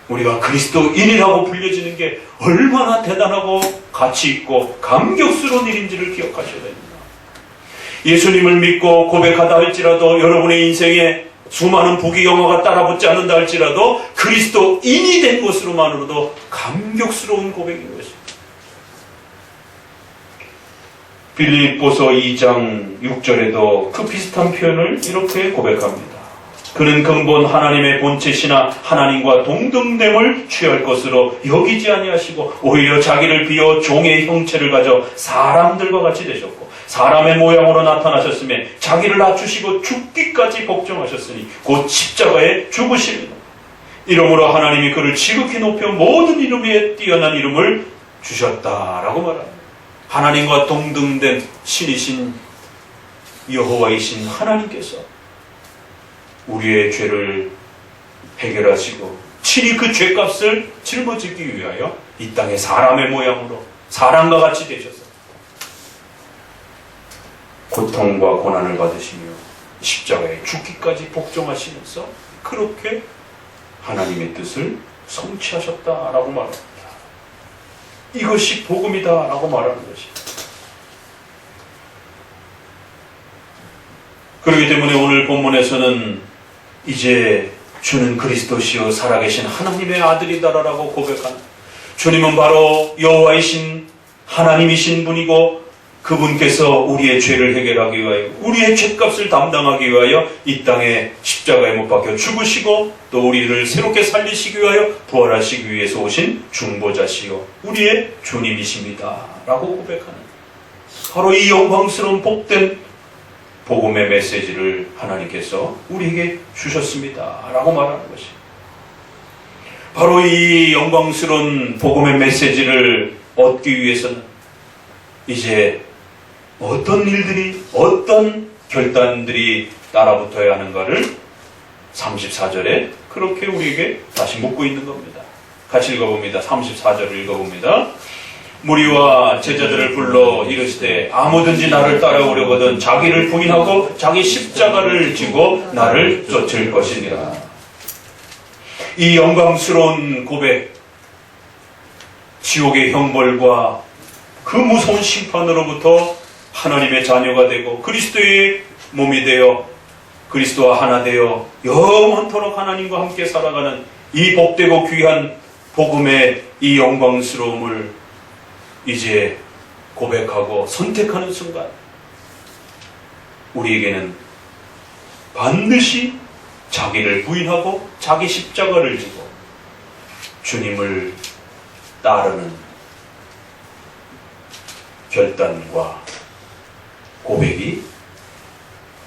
우리가 그리스도인이라고 불려지는 게 얼마나 대단하고 가치 있고 감격스러운 일인지를 기억하셔야 됩니다. 예수님을 믿고 고백하다 할지라도, 여러분의 인생에 수많은 부귀영화가 따라붙지 않는다 할지라도 그리스도인이 된 것으로만으로도 감격스러운 고백인 것입니다. 빌립보서 2장 6절에도 그 비슷한 표현을 이렇게 고백합니다. 그는 근본 하나님의 본체시나 하나님과 동등됨을 취할 것으로 여기지 아니하시고 오히려 자기를 비워 종의 형체를 가져 사람들과 같이 되셨고 사람의 모양으로 나타나셨으며 자기를 낮추시고 죽기까지 복종하셨으니 곧 십자가에 죽으십니다. 이러므로 하나님이 그를 지극히 높여 모든 이름 위에 뛰어난 이름을 주셨다라고 말합니다. 하나님과 동등된 신이신 여호와이신 하나님께서 우리의 죄를 해결하시고 친히 그 죄값을 짊어지기 위하여 이 땅에 사람의 모양으로 사람과 같이 되셔서 고통과 고난을 받으시며 십자가에 죽기까지 복종하시면서 그렇게 하나님의 뜻을 성취하셨다라고 말합니다. 이것이 복음이다라고 말하는 것입니다. 그렇기 때문에 오늘 본문에서는 이제 주는 그리스도시요 살아계신 하나님의 아들이다라고 고백하는, 주님은 바로 여호와이신 하나님이신 분이고 그분께서 우리의 죄를 해결하기 위하여, 우리의 죄값을 담당하기 위하여 이 땅에 십자가에 못 박혀 죽으시고 또 우리를 새롭게 살리시기 위하여 부활하시기 위해서 오신 중보자시요 우리의 주님이십니다 라고 고백하는, 바로 이 영광스러운 복된 복음의 메시지를 하나님께서 우리에게 주셨습니다 라고 말하는 것입니다. 바로 이 영광스러운 복음의 메시지를 얻기 위해서는 이제 어떤 일들이, 어떤 결단들이 따라붙어야 하는가를 34절에 그렇게 우리에게 다시 묻고 있는 겁니다. 같이 읽어봅니다. 34절을 읽어봅니다. 무리와 제자들을 불러 이르시되 아무든지 나를 따라오려거든 자기를 부인하고 자기 십자가를 지고 나를 쫓을 것이니라. 이 영광스러운 고백, 지옥의 형벌과 그 무서운 심판으로부터 하나님의 자녀가 되고 그리스도의 몸이 되어 그리스도와 하나 되어 영원토록 하나님과 함께 살아가는 이 복되고 귀한 복음의 이 영광스러움을 이제 고백하고 선택하는 순간 우리에게는 반드시 자기를 부인하고 자기 십자가를 지고 주님을 따르는 결단과 고백이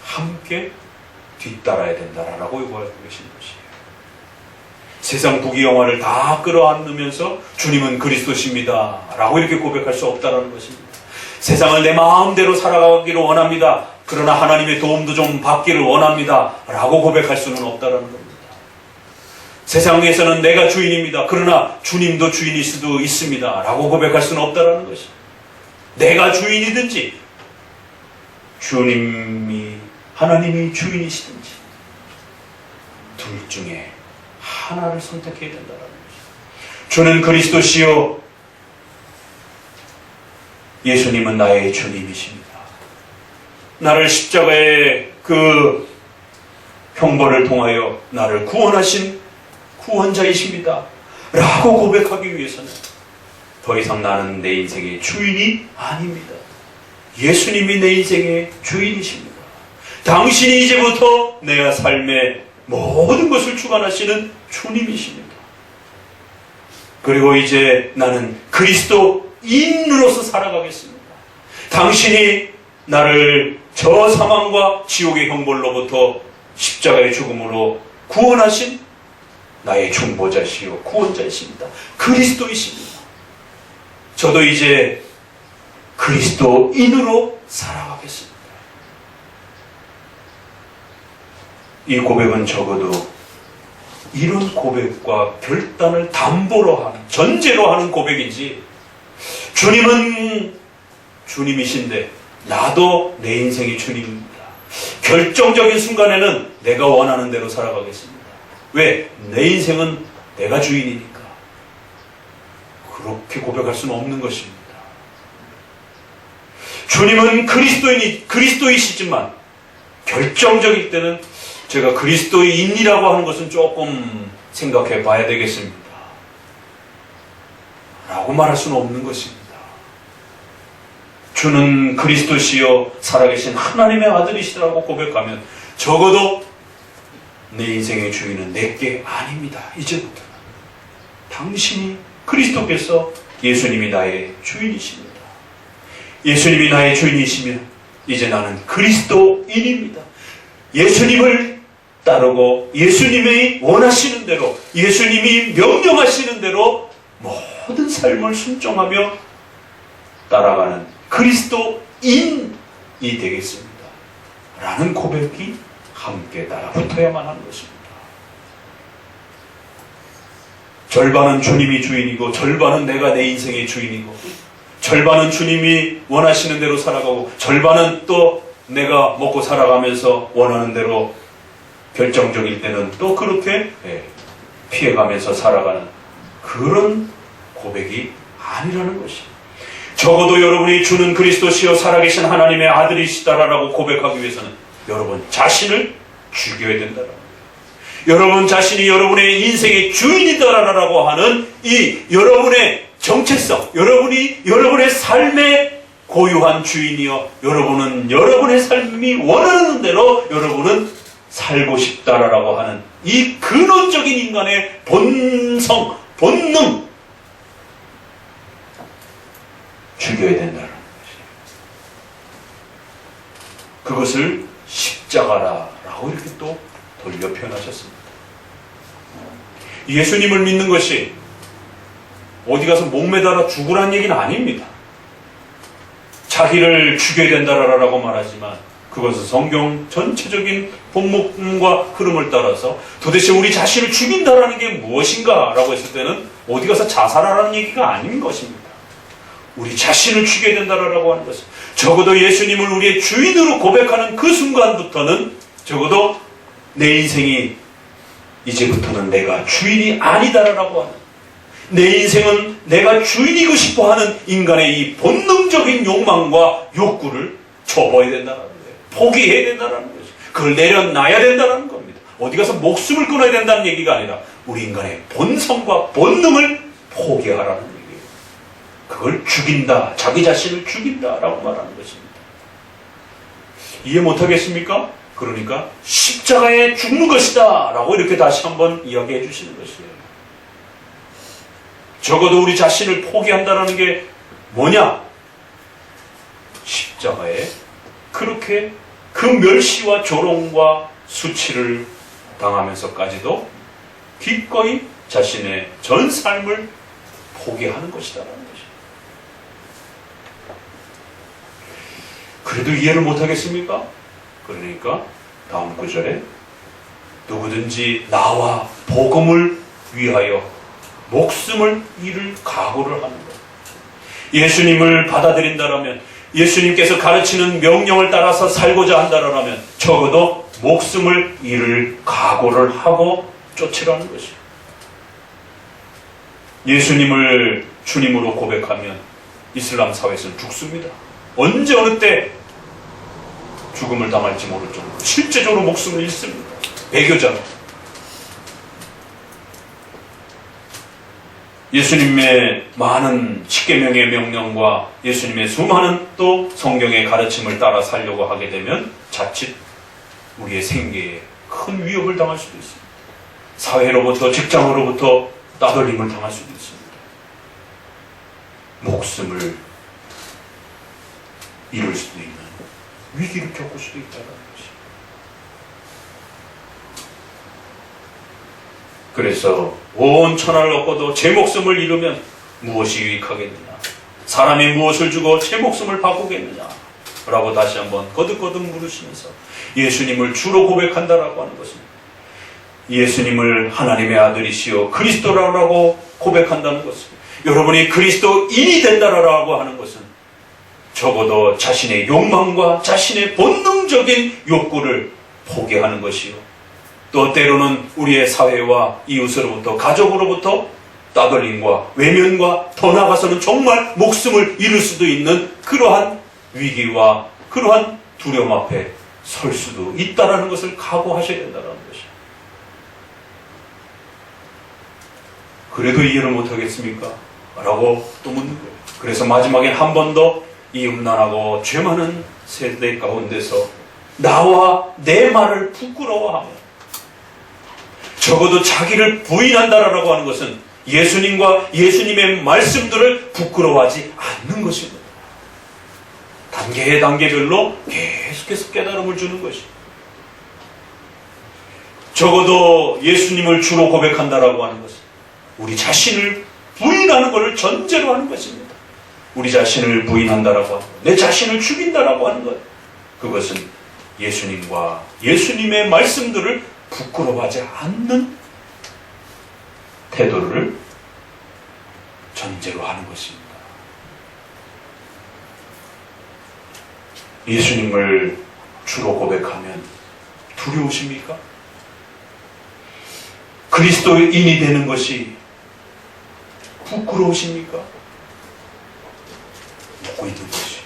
함께 뒤따라야 된다라고 요구하고 계신 것이에요. 세상 부귀영화를 다 끌어안으면서 주님은 그리스도십니다 라고 이렇게 고백할 수 없다는 것입니다. 세상을 내 마음대로 살아가기를 원합니다. 그러나 하나님의 도움도 좀 받기를 원합니다 라고 고백할 수는 없다는 겁니다. 세상에서는 내가 주인입니다. 그러나 주님도 주인일 수도 있습니다 라고 고백할 수는 없다는 것입니다. 내가 주인이든지 주님이 하나님이 주인이시든지 둘 중에 하나를 선택해야 된다는 것입니다. 주는 그리스도시요 예수님은 나의 주님이십니다. 나를 십자가의 그 형벌을 통하여 나를 구원하신 구원자이십니다 라고 고백하기 위해서는 더 이상 나는 내 인생의 주인이 아닙니다. 예수님이 내 인생의 주인이십니다. 당신이 이제부터 내 삶의 모든 것을 주관하시는 주님이십니다. 그리고 이제 나는 그리스도인으로서 살아가겠습니다. 당신이 나를 저 사망과 지옥의 형벌로부터 십자가의 죽음으로 구원하신 나의 중보자시요 구원자이십니다. 그리스도이십니다. 저도 이제 그리스도인으로 살아가겠습니다. 이 고백은 적어도 이런 고백과 결단을 담보로 하는, 전제로 하는 고백이지, 주님은 주님이신데 나도 내 인생이 주님입니다. 결정적인 순간에는 내가 원하는 대로 살아가겠습니다. 왜? 내 인생은 내가 주인이니까. 그렇게 고백할 수는 없는 것입니다. 주님은 그리스도이시지만 결정적일 때는 제가 그리스도인이라고 하는 것은 조금 생각해 봐야 되겠습니다 라고 말할 수는 없는 것입니다. 주는 그리스도시요 살아계신 하나님의 아들이시라고 고백하면 적어도 내 인생의 주인은 내게 아닙니다. 이제부터는 당신이 그리스도께서 예수님이 나의 주인이십니다. 예수님이 나의 주인이시면 이제 나는 그리스도인입니다. 예수님을 따르고 예수님이 원하시는 대로, 예수님이 명령하시는 대로 모든 삶을 순종하며 따라가는 그리스도인이 되겠습니다 라는 고백이 함께 따라붙어야만 하는 것입니다. 절반은 주님이 주인이고 절반은 내가 내 인생의 주인이고 절반은 주님이 원하시는 대로 살아가고 절반은 또 내가 먹고 살아가면서 원하는 대로 결정적일 때는 또 그렇게 피해가면서 살아가는 그런 고백이 아니라는 것입니다. 적어도 여러분이 주는 그리스도시요 살아계신 하나님의 아들이시다라고 고백하기 위해서는 여러분 자신을 죽여야 된다는 거예요. 여러분 자신이 여러분의 인생의 주인이다라고 하는 이 여러분의 정체성, 여러분이 여러분의 삶의 고유한 주인이요, 여러분은 여러분의 삶이 원하는 대로 여러분은 살고 싶다라고 하는 이 근원적인 인간의 본성, 본능 죽여야 된다는 것이에요. 그것을 십자가라고 이렇게 또 돌려 표현하셨습니다. 예수님을 믿는 것이 어디 가서 목매달아 죽으라는 얘기는 아닙니다. 자기를 죽여야 된다라고 말하지만 그것은 성경 전체적인 본문과 흐름을 따라서 도대체 우리 자신을 죽인다라는 게 무엇인가 라고 했을 때는 어디 가서 자살하라는 얘기가 아닌 것입니다. 우리 자신을 죽여야 된다라고 하는 것은 적어도 예수님을 우리의 주인으로 고백하는 그 순간부터는 적어도 내 인생이 이제부터는 내가 주인이 아니다라고 하는, 내 인생은 내가 주인이고 싶어하는 인간의 이 본능적인 욕망과 욕구를 접어야 된다는 거예요. 포기해야 된다는 거죠. 그걸 내려놔야 된다는 겁니다. 어디 가서 목숨을 끊어야 된다는 얘기가 아니라 우리 인간의 본성과 본능을 포기하라는 얘기예요. 그걸 죽인다, 자기 자신을 죽인다라고 말하는 것입니다. 이해 못하겠습니까? 그러니까 십자가에 죽는 것이다 라고 이렇게 다시 한번 이야기해 주시는 것이에요. 적어도 우리 자신을 포기한다는 게 뭐냐? 십자가에 그렇게 그 멸시와 조롱과 수치를 당하면서까지도 기꺼이 자신의 전 삶을 포기하는 것이다라는 것이에요. 그래도 이해를 못하겠습니까? 그러니까 다음 구절에 누구든지 나와 복음을 위하여 목숨을 잃을 각오를 하는 것. 예수님을 받아들인다라면, 예수님께서 가르치는 명령을 따라서 살고자 한다라면 적어도 목숨을 잃을 각오를 하고 쫓으라는 것이에요. 예수님을 주님으로 고백하면 이슬람 사회에서는 죽습니다. 언제 어느 때 죽음을 당할지 모를 정도로 실제적으로 목숨을 잃습니다. 배교자로. 예수님의 많은 십계명의 명령과 예수님의 수많은 또 성경의 가르침을 따라 살려고 하게 되면 자칫 우리의 생계에 큰 위협을 당할 수도 있습니다. 사회로부터, 직장으로부터 따돌림을 당할 수도 있습니다. 목숨을 잃을 수도 있는 위기를 겪을 수도 있다는 것이. 그래서 온 천하를 얻고도 제 목숨을 잃으면 무엇이 유익하겠느냐? 사람이 무엇을 주고 제 목숨을 바꾸겠느냐? 라고 다시 한번 거듭거듭 물으시면서 예수님을 주로 고백한다라고 하는 것입니다. 예수님을 하나님의 아들이시오 그리스도라고 고백한다는 것입니다. 여러분이 그리스도인이 된다라고 하는 것은 적어도 자신의 욕망과 자신의 본능적인 욕구를 포기하는 것이요, 또 때로는 우리의 사회와 이웃으로부터, 가족으로부터 따돌림과 외면과 더 나아가서는 정말 목숨을 잃을 수도 있는 그러한 위기와 그러한 두려움 앞에 설 수도 있다는 것을 각오하셔야 된다는 것이에요. 그래도 이해를 못하겠습니까? 라고 또 묻는 거예요. 그래서 마지막에 한 번 더 이 음란하고 죄 많은 세대 가운데서 나와 내 말을 부끄러워하며, 적어도 자기를 부인한다라고 하는 것은 예수님과 예수님의 말씀들을 부끄러워하지 않는 것입니다. 단계별로 계속해서 깨달음을 주는 것입니다. 적어도 예수님을 주로 고백한다라고 하는 것은 우리 자신을 부인하는 것을 전제로 하는 것입니다. 우리 자신을 부인한다라고 하는 것, 내 자신을 죽인다라고 하는 것, 그것은 예수님과 예수님의 말씀들을 부끄러워하지 않는 태도를 전제로 하는 것입니다. 예수님을 주로 고백하면 두려우십니까? 그리스도인이 되는 것이 부끄러우십니까? 묻고 있는 것이.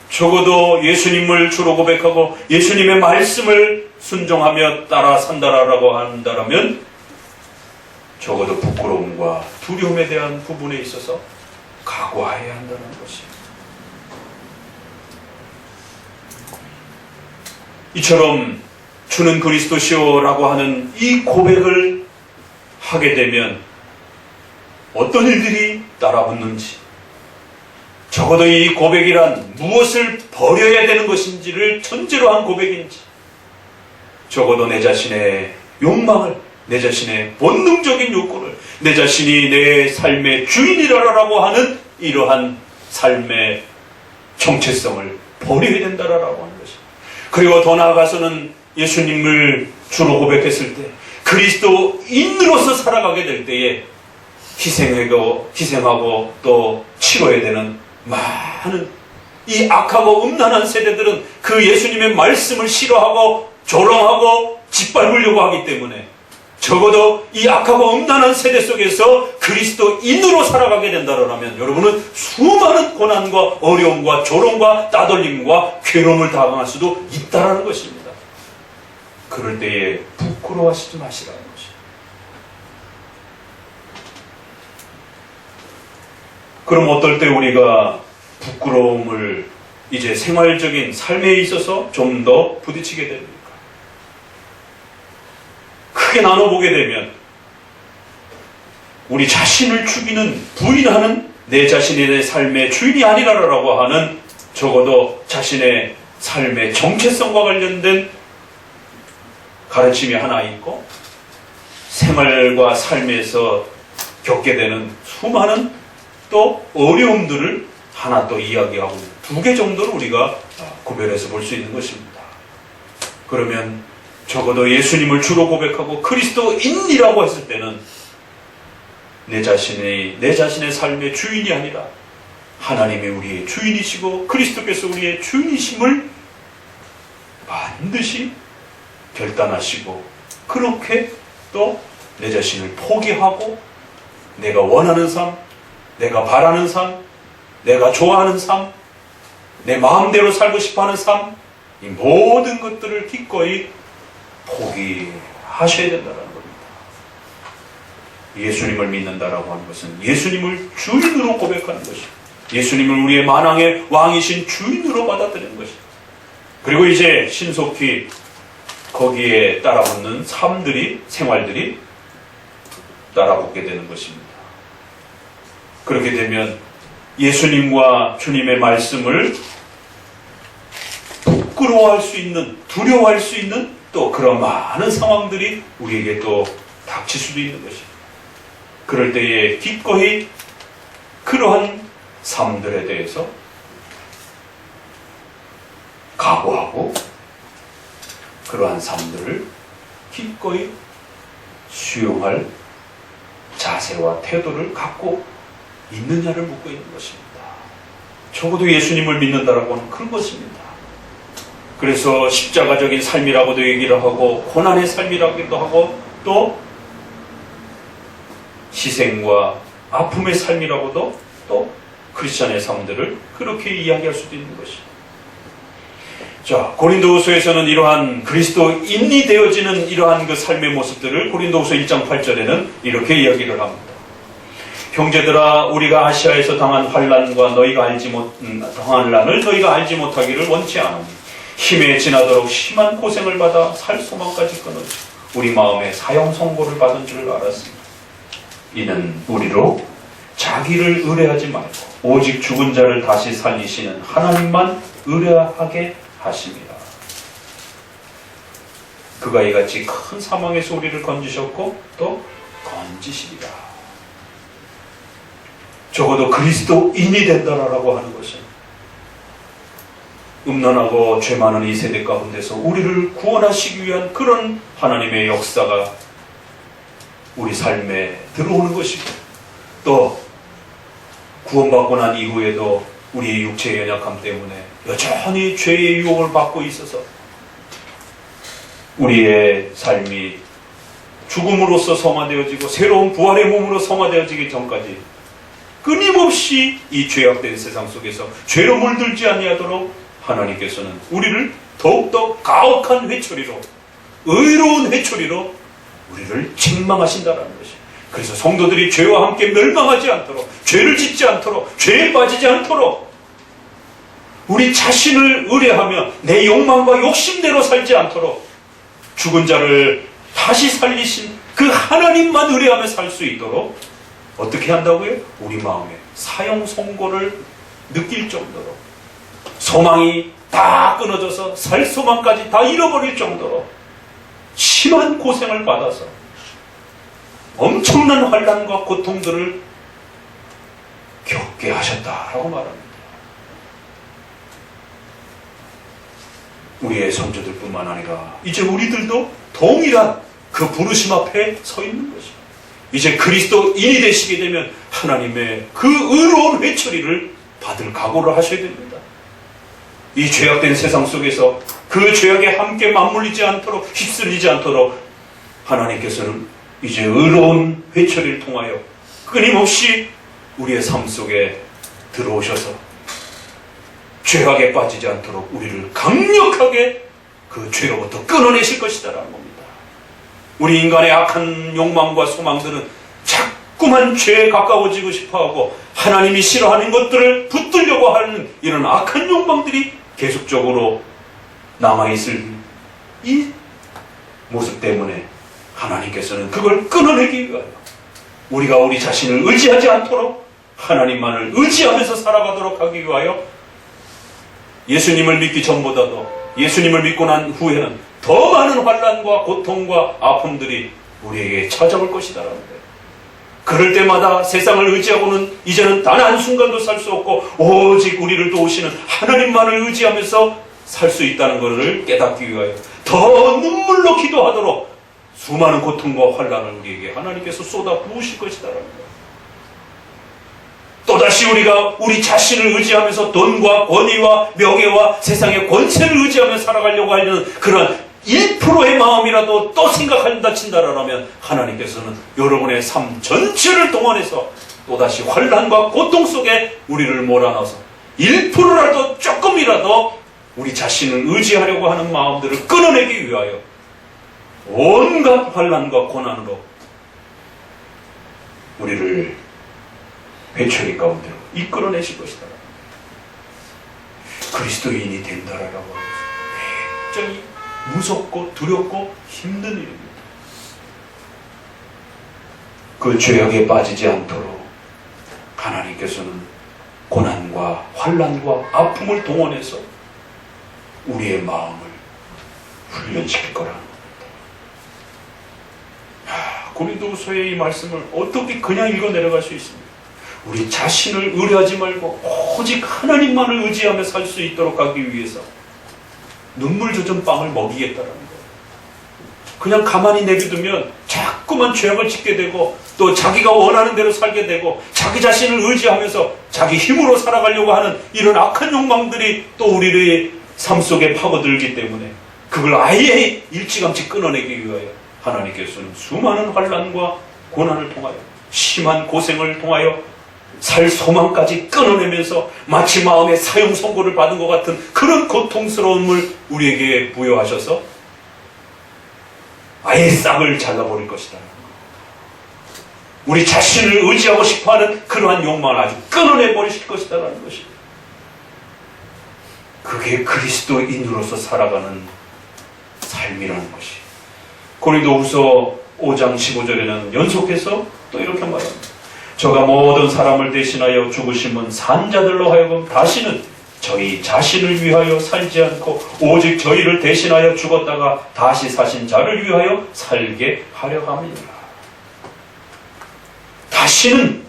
적어도 예수님을 주로 고백하고 예수님의 말씀을 순종하며 따라 산다라고 한다면 적어도 부끄러움과 두려움에 대한 부분에 있어서 각오해야 한다는 것입니다. 이처럼 주는 그리스도시오라고 하는 이 고백을 하게 되면 어떤 일들이 따라붙는지, 적어도 이 고백이란 무엇을 버려야 되는 것인지를 전제로 한 고백인지, 적어도 내 자신의 욕망을, 내 자신의 본능적인 욕구를, 내 자신이 내 삶의 주인이라고 하는 이러한 삶의 정체성을 버려야 된다라고 하는 것입니다. 그리고 더 나아가서는 예수님을 주로 고백했을 때 그리스도인으로서 살아가게 될 때에 희생하고 또 치러야 되는 많은 이 악하고 음란한 세대들은 그 예수님의 말씀을 싫어하고 조롱하고 짓밟으려고 하기 때문에 적어도 이 악하고 음란한 세대 속에서 그리스도인으로 살아가게 된다면 여러분은 수많은 고난과 어려움과 조롱과 따돌림과 괴로움을 당할 수도 있다는 것입니다. 그럴 때에 부끄러워하시지 마시라는 것입니다. 그럼 어떨 때 우리가 부끄러움을 이제 생활적인 삶에 있어서 좀 더 부딪히게 됩니까? 크게 나눠보게 되면 우리 자신을 죽이는, 부인하는 내 자신이 내 삶의 주인이 아니라라고 하는, 적어도 자신의 삶의 정체성과 관련된 가르침이 하나 있고, 생활과 삶에서 겪게 되는 수많은 또 어려움들을 하나 또 이야기하고, 두 개 정도를 우리가 구별해서 볼 수 있는 것입니다. 그러면 적어도 예수님을 주로 고백하고 그리스도인이라고 했을 때는 내 자신의 삶의 주인이 아니라 하나님이 우리의 주인이시고 그리스도께서 우리의 주인이심을 반드시 결단하시고, 그렇게 또 내 자신을 포기하고 내가 원하는 삶, 내가 바라는 삶, 내가 좋아하는 삶, 내 마음대로 살고 싶어하는 삶, 이 모든 것들을 기꺼이 포기하셔야 된다는 겁니다. 예수님을 믿는다라고 하는 것은 예수님을 주인으로 고백하는 것입니다. 예수님을 우리의 만왕의 왕이신 주인으로 받아들이는 것입니다. 그리고 이제 신속히 거기에 따라붙는 삶들이, 생활들이 따라붙게 되는 것입니다. 그렇게 되면 예수님과 주님의 말씀을 부끄러워할 수 있는, 두려워할 수 있는 또 그런 많은 상황들이 우리에게 또 닥칠 수도 있는 것입니다. 그럴 때에 기꺼이 그러한 삶들에 대해서 각오하고 그러한 삶들을 기꺼이 수용할 자세와 태도를 갖고 있느냐를 묻고 있는 것입니다. 적어도 예수님을 믿는다라고 하는 그런 것입니다. 그래서 십자가적인 삶이라고도 얘기를 하고, 고난의 삶이라고도 하고, 또 희생과 아픔의 삶이라고도 또 크리스찬의 삶들을 그렇게 이야기할 수도 있는 것입니다. 자, 고린도후서에서는 이러한 그리스도인이 되어지는 이러한 그 삶의 모습들을 고린도후서 1장 8절에는 이렇게 이야기를 합니다. 형제들아, 우리가 아시아에서 당한 환난과 환난을 너희가 알지 못하기를 원치 않으니 힘에 지나도록 심한 고생을 받아 살 소망까지 끊어지 우리 마음에 사형 선고를 받은 줄 알았습니다. 이는 우리로 자기를 의뢰하지 말고 오직 죽은 자를 다시 살리시는 하나님만 의뢰하게 하십니다. 그가 이같이 큰 사망에서 우리를 건지셨고 또 건지시리라. 적어도 그리스도인이 된다라고 하는 것은 음란하고 죄 많은 이 세대 가운데서 우리를 구원하시기 위한 그런 하나님의 역사가 우리 삶에 들어오는 것이고, 또 구원받고 난 이후에도 우리의 육체의 연약함 때문에 여전히 죄의 유혹을 받고 있어서 우리의 삶이 죽음으로써 성화되어지고 새로운 부활의 몸으로 성화되어지기 전까지 끊임없이 이 죄악된 세상 속에서 죄로 물들지 아니하도록 하나님께서는 우리를 더욱더 가혹한 회초리로, 의로운 회초리로 우리를 책망하신다는 것이. 그래서 성도들이 죄와 함께 멸망하지 않도록, 죄를 짓지 않도록, 죄에 빠지지 않도록, 우리 자신을 의뢰하며 내 욕망과 욕심대로 살지 않도록 죽은 자를 다시 살리신 그 하나님만 의뢰하며 살 수 있도록 어떻게 한다고요? 우리 마음에 사형 선고를 느낄 정도로, 소망이 다 끊어져서 살 소망까지 다 잃어버릴 정도로 심한 고생을 받아서 엄청난 환난과 고통들을 겪게 하셨다라고 말합니다. 우리의 선조들뿐만 아니라 이제 우리들도 동일한 그 부르심 앞에 서 있는 것입니다. 이제 그리스도인이 되시게 되면 하나님의 그 의로운 회초리를 받을 각오를 하셔야 됩니다. 이 죄악된 세상 속에서 그 죄악에 함께 맞물리지 않도록, 휩쓸리지 않도록 하나님께서는 이제 의로운 회초리를 통하여 끊임없이 우리의 삶 속에 들어오셔서 죄악에 빠지지 않도록 우리를 강력하게 그 죄로부터 끊어내실 것이다라는 겁니다. 우리 인간의 악한 욕망과 소망들은 자꾸만 죄에 가까워지고 싶어하고 하나님이 싫어하는 것들을 붙들려고 하는 이런 악한 욕망들이 계속적으로 남아있을 이 모습 때문에 하나님께서는 그걸 끊어내기 위하여 우리가 우리 자신을 의지하지 않도록 하나님만을 의지하면서 살아가도록 하기 위하여 예수님을 믿기 전보다도 예수님을 믿고 난 후에는 더 많은 환난과 고통과 아픔들이 우리에게 찾아올 것이다라는 거예요. 그럴 때마다 세상을 의지하고는 이제는 단 한순간도 살 수 없고 오직 우리를 도우시는 하나님만을 의지하면서 살 수 있다는 것을 깨닫기 위하여 더 눈물로 기도하도록 수많은 고통과 환난을 우리에게 하나님께서 쏟아 부으실 것이다라는 거예요. 또다시 우리가 우리 자신을 의지하면서 돈과 권위와 명예와 세상의 권세를 의지하며 살아가려고 하는 그런 1%의 마음이라도 또 생각한다 친다라면 하나님께서는 여러분의 삶 전체를 동원해서 또다시 환난과 고통 속에 우리를 몰아넣어서 1%라도 조금이라도 우리 자신을 의지하려고 하는 마음들을 끊어내기 위하여 온갖 환난과 고난으로 우리를 회초리 가운데로 이끌어내실 것이다. 그리스도인이 된다라고 하면서 굉장히 무섭고 두렵고 힘든 일입니다. 그 죄악에 빠지지 않도록 하나님께서는 고난과 환난과 아픔을 동원해서 우리의 마음을 훈련시킬 거라는 겁니다. 고린도후서의 이 말씀을 어떻게 그냥 읽어 내려갈 수 있습니까? 우리 자신을 의뢰하지 말고 오직 하나님만을 의지하며 살 수 있도록 하기 위해서 눈물 젖은 빵을 먹이겠다라는 거예요. 그냥 가만히 내비두면 자꾸만 죄악을 짓게 되고 또 자기가 원하는 대로 살게 되고 자기 자신을 의지하면서 자기 힘으로 살아가려고 하는 이런 악한 욕망들이 또 우리의 삶 속에 파고들기 때문에 그걸 아예 일찌감치 끊어내기 위하여 하나님께서는 수많은 환난과 고난을 통하여 심한 고생을 통하여 살 소망까지 끊어내면서 마치 마음에 사형 선고를 받은 것 같은 그런 고통스러움을 우리에게 부여하셔서 아예 싹을 잘라버릴 것이다. 우리 자신을 의지하고 싶어하는 그러한 욕망을 아주 끊어내버리실 것이다라는 것입니다. 그게 그리스도인으로서 살아가는 삶이라는 것이. 고린도후서 5장 15절에는 연속해서 또 이렇게 말합니다. 저가 모든 사람을 대신하여 죽으심은 산 자들로 하여금 다시는 저희 자신을 위하여 살지 않고 오직 저희를 대신하여 죽었다가 다시 사신 자를 위하여 살게 하려 함이니라. 다시는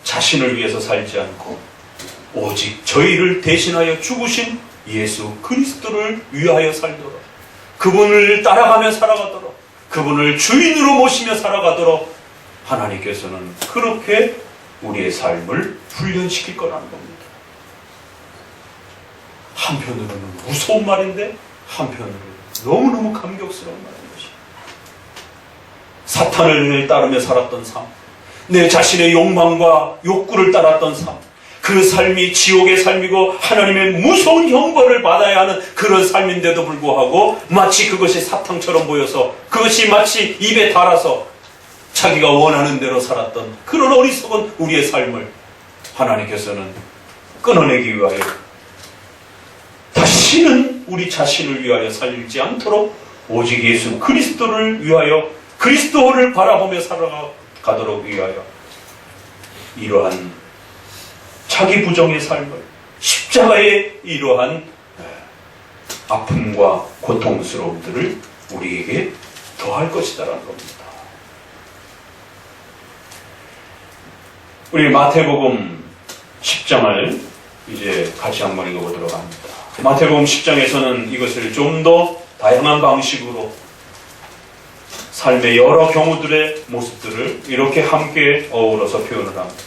자신을 위해서 살지 않고 오직 저희를 대신하여 죽으신 예수 그리스도를 위하여 살도록 그분을 따라가며 살아가도록 그분을 주인으로 모시며 살아가도록 하나님께서는 그렇게 우리의 삶을 훈련시킬 거라는 겁니다. 한편으로는 무서운 말인데 한편으로는 너무너무 감격스러운 말인 것입니다. 사탄을 따르며 살았던 삶, 내 자신의 욕망과 욕구를 따랐던 삶, 그 삶이 지옥의 삶이고 하나님의 무서운 형벌을 받아야 하는 그런 삶인데도 불구하고 마치 그것이 사탕처럼 보여서 그것이 마치 입에 달아서 자기가 원하는 대로 살았던 그런 어리석은 우리의 삶을 하나님께서는 끊어내기 위하여 다시는 우리 자신을 위하여 살지 않도록 오직 예수 그리스도를 위하여 그리스도를 바라보며 살아가도록 위하여 이러한 자기 부정의 삶을 십자가의 이러한 아픔과 고통스러움들을 우리에게 더할 것이다라는 겁니다. 우리 마태복음 10장을 이제 같이 한번 읽어보도록 합니다. 마태복음 10장에서는 이것을 좀 더 다양한 방식으로 삶의 여러 경우들의 모습들을 이렇게 함께 어우러서 표현을 합니다.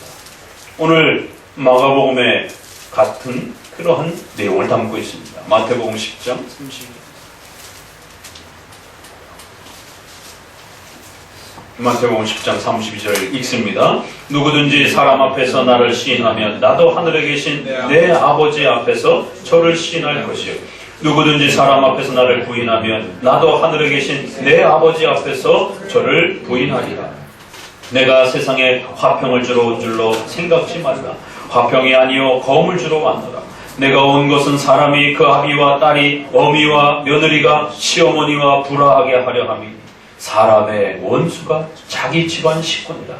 오늘 마가복음에 같은 그러한 내용을 담고 있습니다. 마태복음 10장 32절. 마태복음 10장 32절 읽습니다. 누구든지 사람 앞에서 나를 시인하면 나도 하늘에 계신 내 아버지 앞에서 저를 시인할 것이요. 누구든지 사람 앞에서 나를 부인하면 나도 하늘에 계신 내 아버지 앞에서 저를 부인하리라. 내가 세상에 화평을 주러 온 줄로 생각지 말라. 화평이 아니요 검을 주러 왔노라. 내가 온 것은 사람이 그 아비와 딸이 어미와 며느리가 시어머니와 불화하게 하려 함이니 사람의 원수가 자기 집안 식구니라.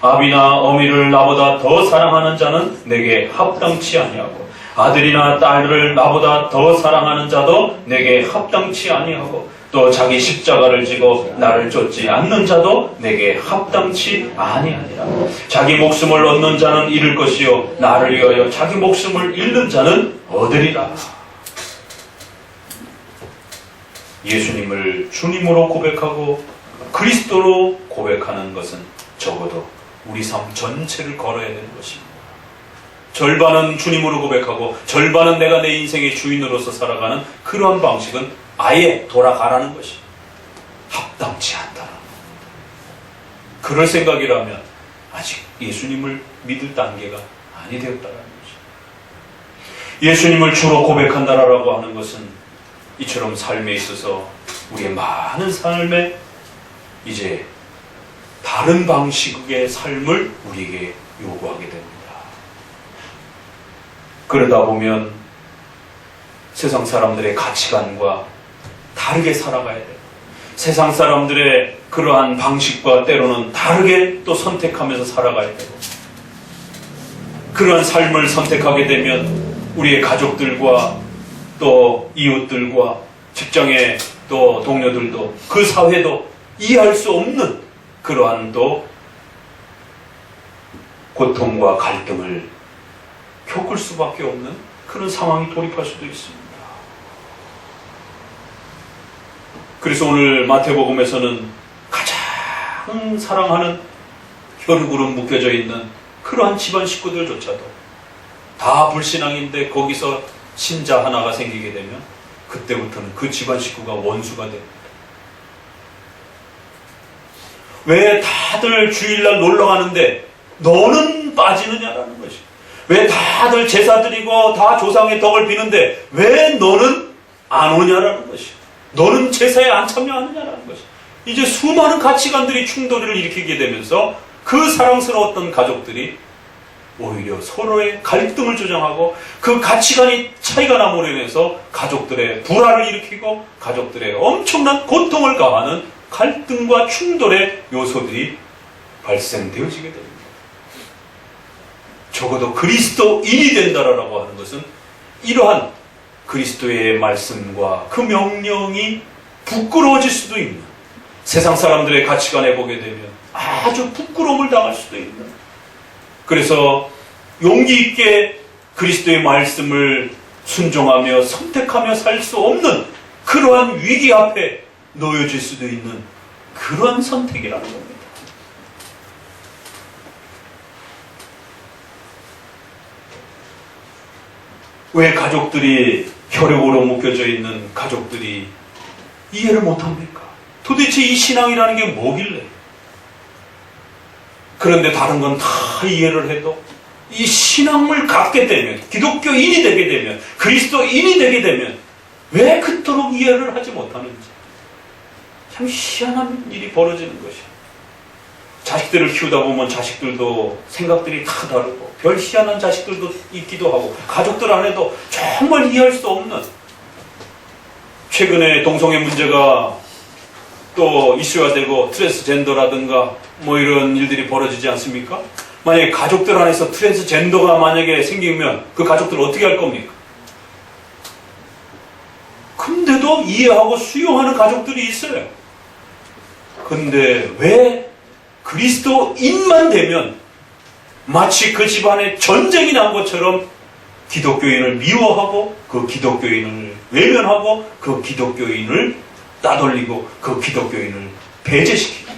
아비나 어미를 나보다 더 사랑하는 자는 내게 합당치 아니하고 아들이나 딸을 나보다 더 사랑하는 자도 내게 합당치 아니하고 또 자기 십자가를 지고 나를 쫓지 않는 자도 내게 합당치 아니하니라. 자기 목숨을 얻는 자는 잃을 것이요 나를 위하여 자기 목숨을 잃는 자는 얻으리라. 예수님을 주님으로 고백하고 그리스도로 고백하는 것은 적어도 우리 삶 전체를 걸어야 되는 것입니다. 절반은 주님으로 고백하고 절반은 내가 내 인생의 주인으로서 살아가는 그러한 방식은 아예 돌아가라는 것이 합당치 않다. 그럴 생각이라면 아직 예수님을 믿을 단계가 아니 되었다는 것이. 예수님을 주로 고백한다라고 하는 것은 이처럼 삶에 있어서 우리의 많은 삶에 이제 다른 방식의 삶을 우리에게 요구하게 됩니다. 그러다 보면 세상 사람들의 가치관과 다르게 살아가야 돼요. 세상 사람들의 그러한 방식과 때로는 다르게 또 선택하면서 살아가야 되고, 그러한 삶을 선택하게 되면 우리의 가족들과 또 이웃들과 직장의 또 동료들도 그 사회도 이해할 수 없는 그러한 또 고통과 갈등을 겪을 수밖에 없는 그런 상황이 돌입할 수도 있습니다. 그래서 오늘 마태복음에서는 가장 사랑하는 혈육으로 묶여져 있는 그러한 집안 식구들조차도 다 불신앙인데 거기서 신자 하나가 생기게 되면 그때부터는 그 집안 식구가 원수가 됩니다. 왜 다들 주일날 놀러 가는데 너는 빠지느냐라는 것이. 왜 다들 제사 드리고 다 조상의 덕을 비는데 왜 너는 안 오냐라는 것이. 너는 제사에 안 참여하느냐라는 것이. 이제 수많은 가치관들이 충돌을 일으키게 되면서 그 사랑스러웠던 가족들이 오히려 서로의 갈등을 조장하고 그 가치관이 차이가 남으로 인해서 가족들의 불화를 일으키고 가족들의 엄청난 고통을 가하는 갈등과 충돌의 요소들이 발생되어지게 됩니다. 적어도 그리스도인이 된다라고 하는 것은 이러한 그리스도의 말씀과 그 명령이 부끄러워질 수도 있는, 세상 사람들의 가치관에 보게 되면 아주 부끄러움을 당할 수도 있는, 그래서 용기 있게 그리스도의 말씀을 순종하며 선택하며 살 수 없는 그러한 위기 앞에 놓여질 수도 있는 그런 선택이라는 겁니다. 왜 가족들이 혈육으로 묶여져 있는 가족들이 이해를 못합니까? 도대체 이 신앙이라는 게 뭐길래? 그런데 다른 건 다 이해를 해도 이 신앙을 갖게 되면, 기독교인이 되게 되면, 그리스도인이 되게 되면 왜 그토록 이해를 하지 못하는지 참 희한한 일이 벌어지는 것이에요. 자식들을 키우다 보면 자식들도 생각들이 다 다르고 별 희한한 자식들도 있기도 하고 가족들 안에도 정말 이해할 수 없는, 최근에 동성애 문제가 또 이슈가 되고 트랜스젠더라든가 뭐 이런 일들이 벌어지지 않습니까? 만약에 가족들 안에서 트랜스젠더가 만약에 생기면 그 가족들 어떻게 할 겁니까? 근데도 이해하고 수용하는 가족들이 있어요. 근데 왜 그리스도인만 되면 마치 그 집안에 전쟁이 난 것처럼 기독교인을 미워하고 그 기독교인을 외면하고 그 기독교인을 따돌리고 그 기독교인을 배제시키고,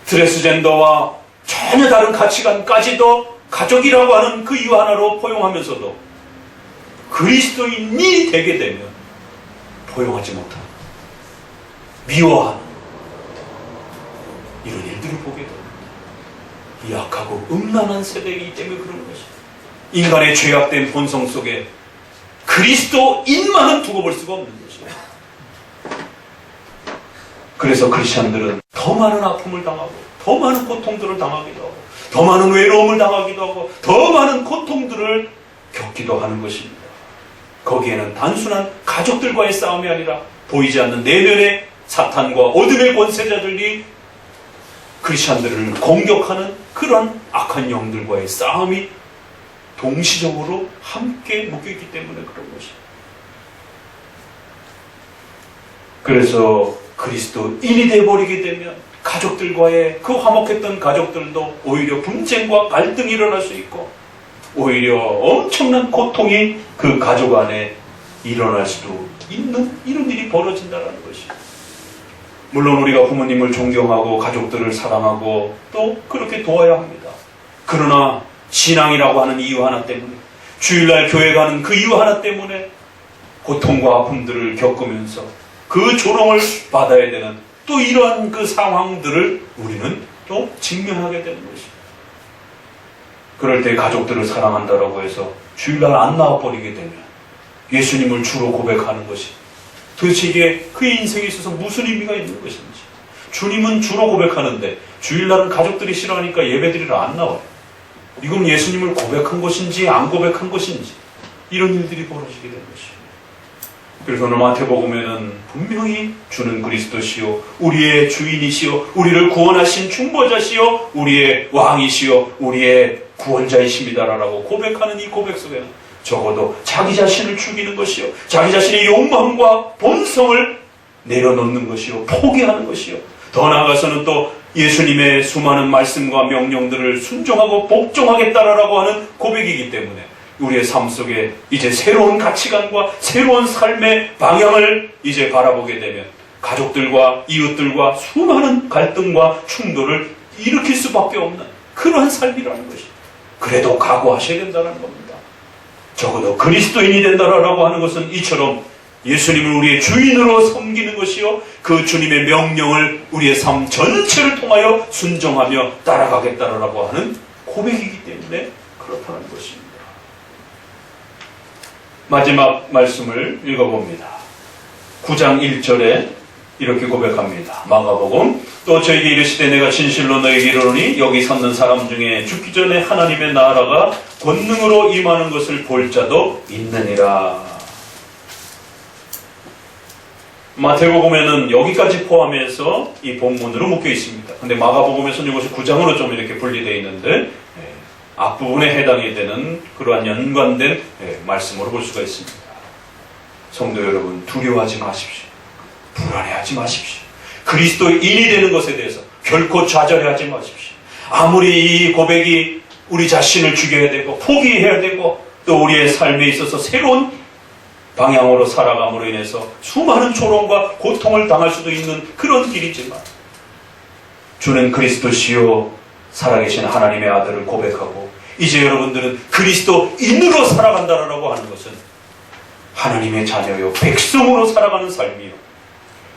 트랜스젠더와 전혀 다른 가치관까지도 가족이라고 하는 그 이유 하나로 포용하면서도 그리스도인이 되게 되면 포용하지 못하는, 미워하는 이런 일들을 보게 됩니다. 이 약하고 음란한 세대이기 때문에 그런 것이. 인간의 죄악된 본성 속에 그리스도인만은 두고 볼 수가 없는 것이에요. 그래서 크리스천들은 더 더 많은 아픔을 당하고 더 많은 고통들을 당하기도 하고 더 많은 외로움을 당하기도 하고 더 많은 고통들을 겪기도 하는 것입니다. 거기에는 단순한 가족들과의 싸움이 아니라 보이지 않는 내면의 사탄과 어둠의 권세자들이 크리스천들을 공격하는 그런 악한 영들과의 싸움이 동시적으로 함께 묶여있기 때문에 그런 것입니다. 그래서 그리스도인이 되어버리게 되면 가족들과의 그 화목했던 가족들도 오히려 분쟁과 갈등이 일어날 수 있고 오히려 엄청난 고통이 그 가족 안에 일어날 수도 있는 이런 일이 벌어진다는 것이죠. 물론 우리가 부모님을 존경하고 가족들을 사랑하고 또 그렇게 도와야 합니다. 그러나 신앙이라고 하는 이유 하나 때문에 주일날 교회 가는 그 이유 하나 때문에 고통과 아픔들을 겪으면서 그 조롱을 받아야 되는 또 이러한 그 상황들을 우리는 또 직면하게 되는 것입니다. 그럴 때 가족들을 사랑한다라고 해서 주일날 안 나와버리게 되면 예수님을 주로 고백하는 것이 도대체 이게 그의 인생에 있어서 무슨 의미가 있는 것인지. 주님은 주로 고백하는데 주일날은 가족들이 싫어하니까 예배드리러 안 나와요. 이건 예수님을 고백한 것인지 안 고백한 것인지 이런 일들이 벌어지게 되는 것입니다. 그래서 오늘 마태복음에는 분명히 주는 그리스도시요 우리의 주인이시요 우리를 구원하신 중보자시요 우리의 왕이시요 우리의 구원자이십니다라고 고백하는 이 고백 속에는 적어도 자기 자신을 죽이는 것이요 자기 자신의 욕망과 본성을 내려놓는 것이요 포기하는 것이요 더 나아가서는 또 예수님의 수많은 말씀과 명령들을 순종하고 복종하겠다라고 하는 고백이기 때문에 우리의 삶 속에 이제 새로운 가치관과 새로운 삶의 방향을 이제 바라보게 되면 가족들과 이웃들과 수많은 갈등과 충돌을 일으킬 수밖에 없는 그러한 삶이라는 것이 그래도 각오하셔야 된다는 겁니다. 적어도 그리스도인이 된다라고 하는 것은 이처럼 예수님을 우리의 주인으로 섬기는 것이요 그 주님의 명령을 우리의 삶 전체를 통하여 순종하며 따라가겠다라고 하는 고백이기 때문에 그렇다는 것입니다. 마지막 말씀을 읽어봅니다. 9장 1절에 이렇게 고백합니다. 마가복음 또 저에게 이르시되 내가 진실로 너에게 이르노니 여기 섰는 사람 중에 죽기 전에 하나님의 나라가 권능으로 임하는 것을 볼 자도 있느니라. 마태복음에는 여기까지 포함해서 이 본문으로 묶여 있습니다. 근데 마가복음에서는 이것이 9장으로 좀 이렇게 분리되어 있는데 앞부분에 해당이 되는 그러한 연관된 말씀으로 볼 수가 있습니다. 성도 여러분, 두려워하지 마십시오. 불안해하지 마십시오. 그리스도인이 되는 것에 대해서 결코 좌절해하지 마십시오. 아무리 이 고백이 우리 자신을 죽여야 되고 포기해야 되고 또 우리의 삶에 있어서 새로운 방향으로 살아감으로 인해서 수많은 조롱과 고통을 당할 수도 있는 그런 길이지만 주는 그리스도시요 살아계신 하나님의 아들을 고백하고 이제 여러분들은 그리스도인으로 살아간다라고 하는 것은 하나님의 자녀요 백성으로 살아가는 삶이요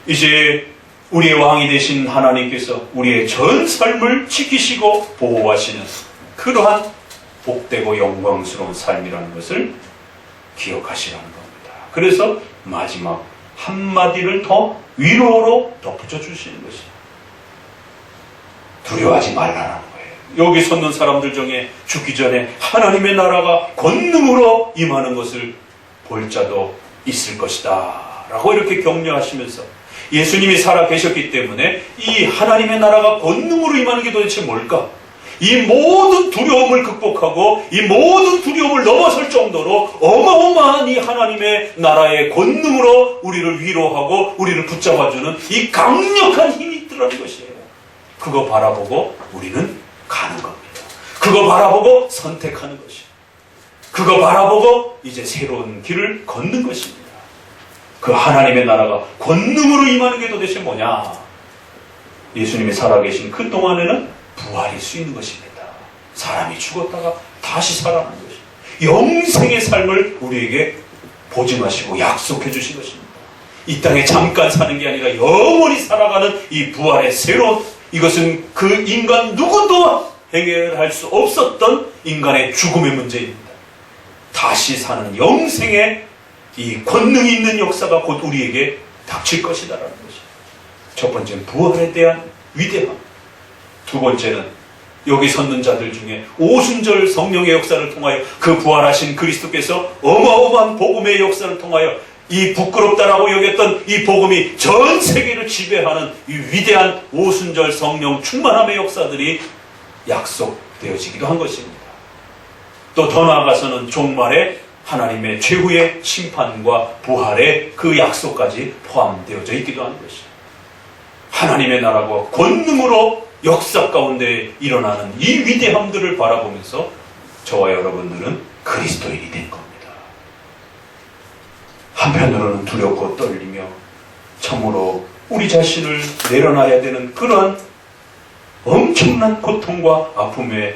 이제 우리의 왕이 되신 하나님께서 우리의 전 삶을 지키시고 보호하시는 그러한 복되고 영광스러운 삶이라는 것을 기억하시라는 겁니다. 그래서 마지막 한마디를 더 위로로 덧붙여 주시는 것이죠. 두려워하지 말라는 거예요. 여기 섰는 사람들 중에 죽기 전에 하나님의 나라가 권능으로 임하는 것을 볼 자도 있을 것이다 라고 이렇게 격려하시면서 예수님이 살아 계셨기 때문에 이 하나님의 나라가 권능으로 임하는 게 도대체 뭘까? 이 모든 두려움을 극복하고 이 모든 두려움을 넘어설 정도로 어마어마한 이 하나님의 나라의 권능으로 우리를 위로하고 우리를 붙잡아주는 이 강력한 힘이 있더라는 것이에요. 그거 바라보고 우리는 가는 겁니다. 그거 바라보고 선택하는 것이에요. 그거 바라보고 이제 새로운 길을 걷는 것입니다. 그 하나님의 나라가 권능으로 임하는 게 도대체 뭐냐? 예수님이 살아계신 그 동안에는 부활일 수 있는 것입니다. 사람이 죽었다가 다시 살아나는 것입니다. 영생의 삶을 우리에게 보증하시고 약속해 주신 것입니다. 이 땅에 잠깐 사는 게 아니라 영원히 살아가는 이 부활의 새로운 이것은 그 인간 누구도 해결할 수 없었던 인간의 죽음의 문제입니다. 다시 사는 영생의 이 권능이 있는 역사가 곧 우리에게 닥칠 것이다라는 것입니다. 첫 번째는 부활에 대한 위대함. 두 번째는 여기 섰는 자들 중에 오순절 성령의 역사를 통하여 그 부활하신 그리스도께서 어마어마한 복음의 역사를 통하여 이 부끄럽다라고 여겼던 이 복음이 전 세계를 지배하는 이 위대한 오순절 성령 충만함의 역사들이 약속되어지기도 한 것입니다. 또 더 나아가서는 종말에 하나님의 최후의 심판과 부활의 그 약속까지 포함되어져 있기도 한 것입니다. 하나님의 나라가 권능으로 역사 가운데 일어나는 이 위대함들을 바라보면서 저와 여러분들은 그리스도인이 된 겁니다. 한편으로는 두렵고 떨리며 참으로 우리 자신을 내려놔야 되는 그러한 엄청난 고통과 아픔의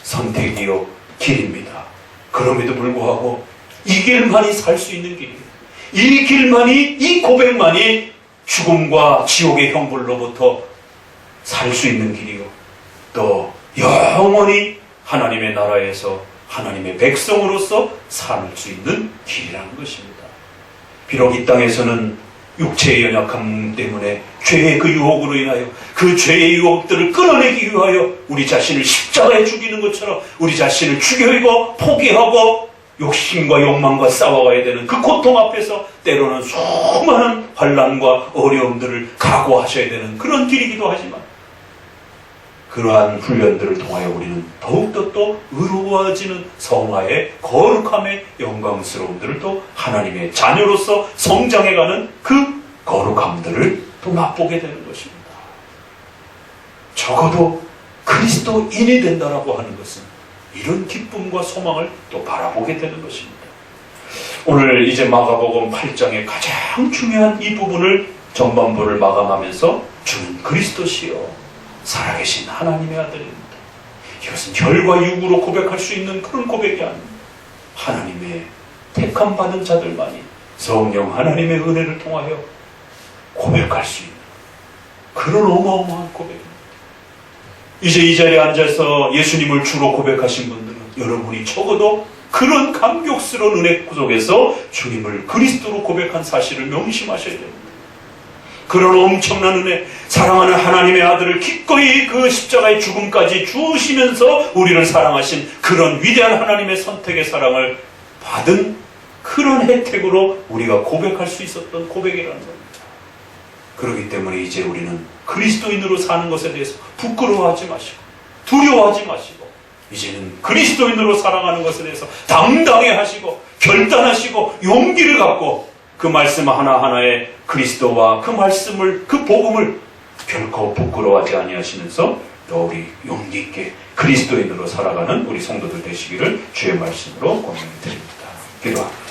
선택이요 길입니다. 그럼에도 불구하고 이 길만이 살 수 있는 길이에요. 이 길만이, 이 고백만이 죽음과 지옥의 형벌로부터 살 수 있는 길이요, 또 영원히 하나님의 나라에서 하나님의 백성으로서 살 수 있는 길이라는 것입니다. 비록 이 땅에서는 육체의 연약함 때문에 죄의 그 유혹으로 인하여 그 죄의 유혹들을 끊어내기 위하여 우리 자신을 십자가에 죽이는 것처럼 우리 자신을 죽이고 포기하고 욕심과 욕망과 싸워가야 되는 그 고통 앞에서 때로는 수많은 환난과 어려움들을 각오하셔야 되는 그런 길이기도 하지만, 그러한 훈련들을 통하여 우리는 더욱더 또 의로워지는 성화의 거룩함의 영광스러움들을, 또 하나님의 자녀로서 성장해가는 그 거룩함들을 또 맛보게 되는 것입니다. 적어도 그리스도인이 된다라고 하는 것은 이런 기쁨과 소망을 또 바라보게 되는 것입니다. 오늘 이제 마가복음 8장의 가장 중요한 이 부분을 전반부를 마감하면서 주는 그리스도시요 살아계신 하나님의 아들입니다. 이것은 혈과 육으로 고백할 수 있는 그런 고백이 아닙니다. 하나님의 택함 받은 자들만이 성령 하나님의 은혜를 통하여 고백할 수 있는 그런 어마어마한 고백입니다. 이제 이 자리에 앉아서 예수님을 주로 고백하신 분들은 여러분이 적어도 그런 감격스러운 은혜 속에서 주님을 그리스도로 고백한 사실을 명심하셔야 됩니다. 그런 엄청난 은혜, 사랑하는 하나님의 아들을 기꺼이 그 십자가의 죽음까지 주시면서 우리를 사랑하신 그런 위대한 하나님의 선택의 사랑을 받은 그런 혜택으로 우리가 고백할 수 있었던 고백이라는 겁니다. 그렇기 때문에 이제 우리는 그리스도인으로 사는 것에 대해서 부끄러워하지 마시고 두려워하지 마시고 이제는 그리스도인으로 살아가는 것에 대해서 당당해 하시고 결단하시고 용기를 갖고 그 말씀 하나하나에 그리스도와 그 말씀을, 그 복음을 결코 부끄러워하지 아니하시면서 또 우리 용기 있게 그리스도인으로 살아가는 우리 성도들 되시기를 주의 말씀으로 권면드립니다. 기도합니다.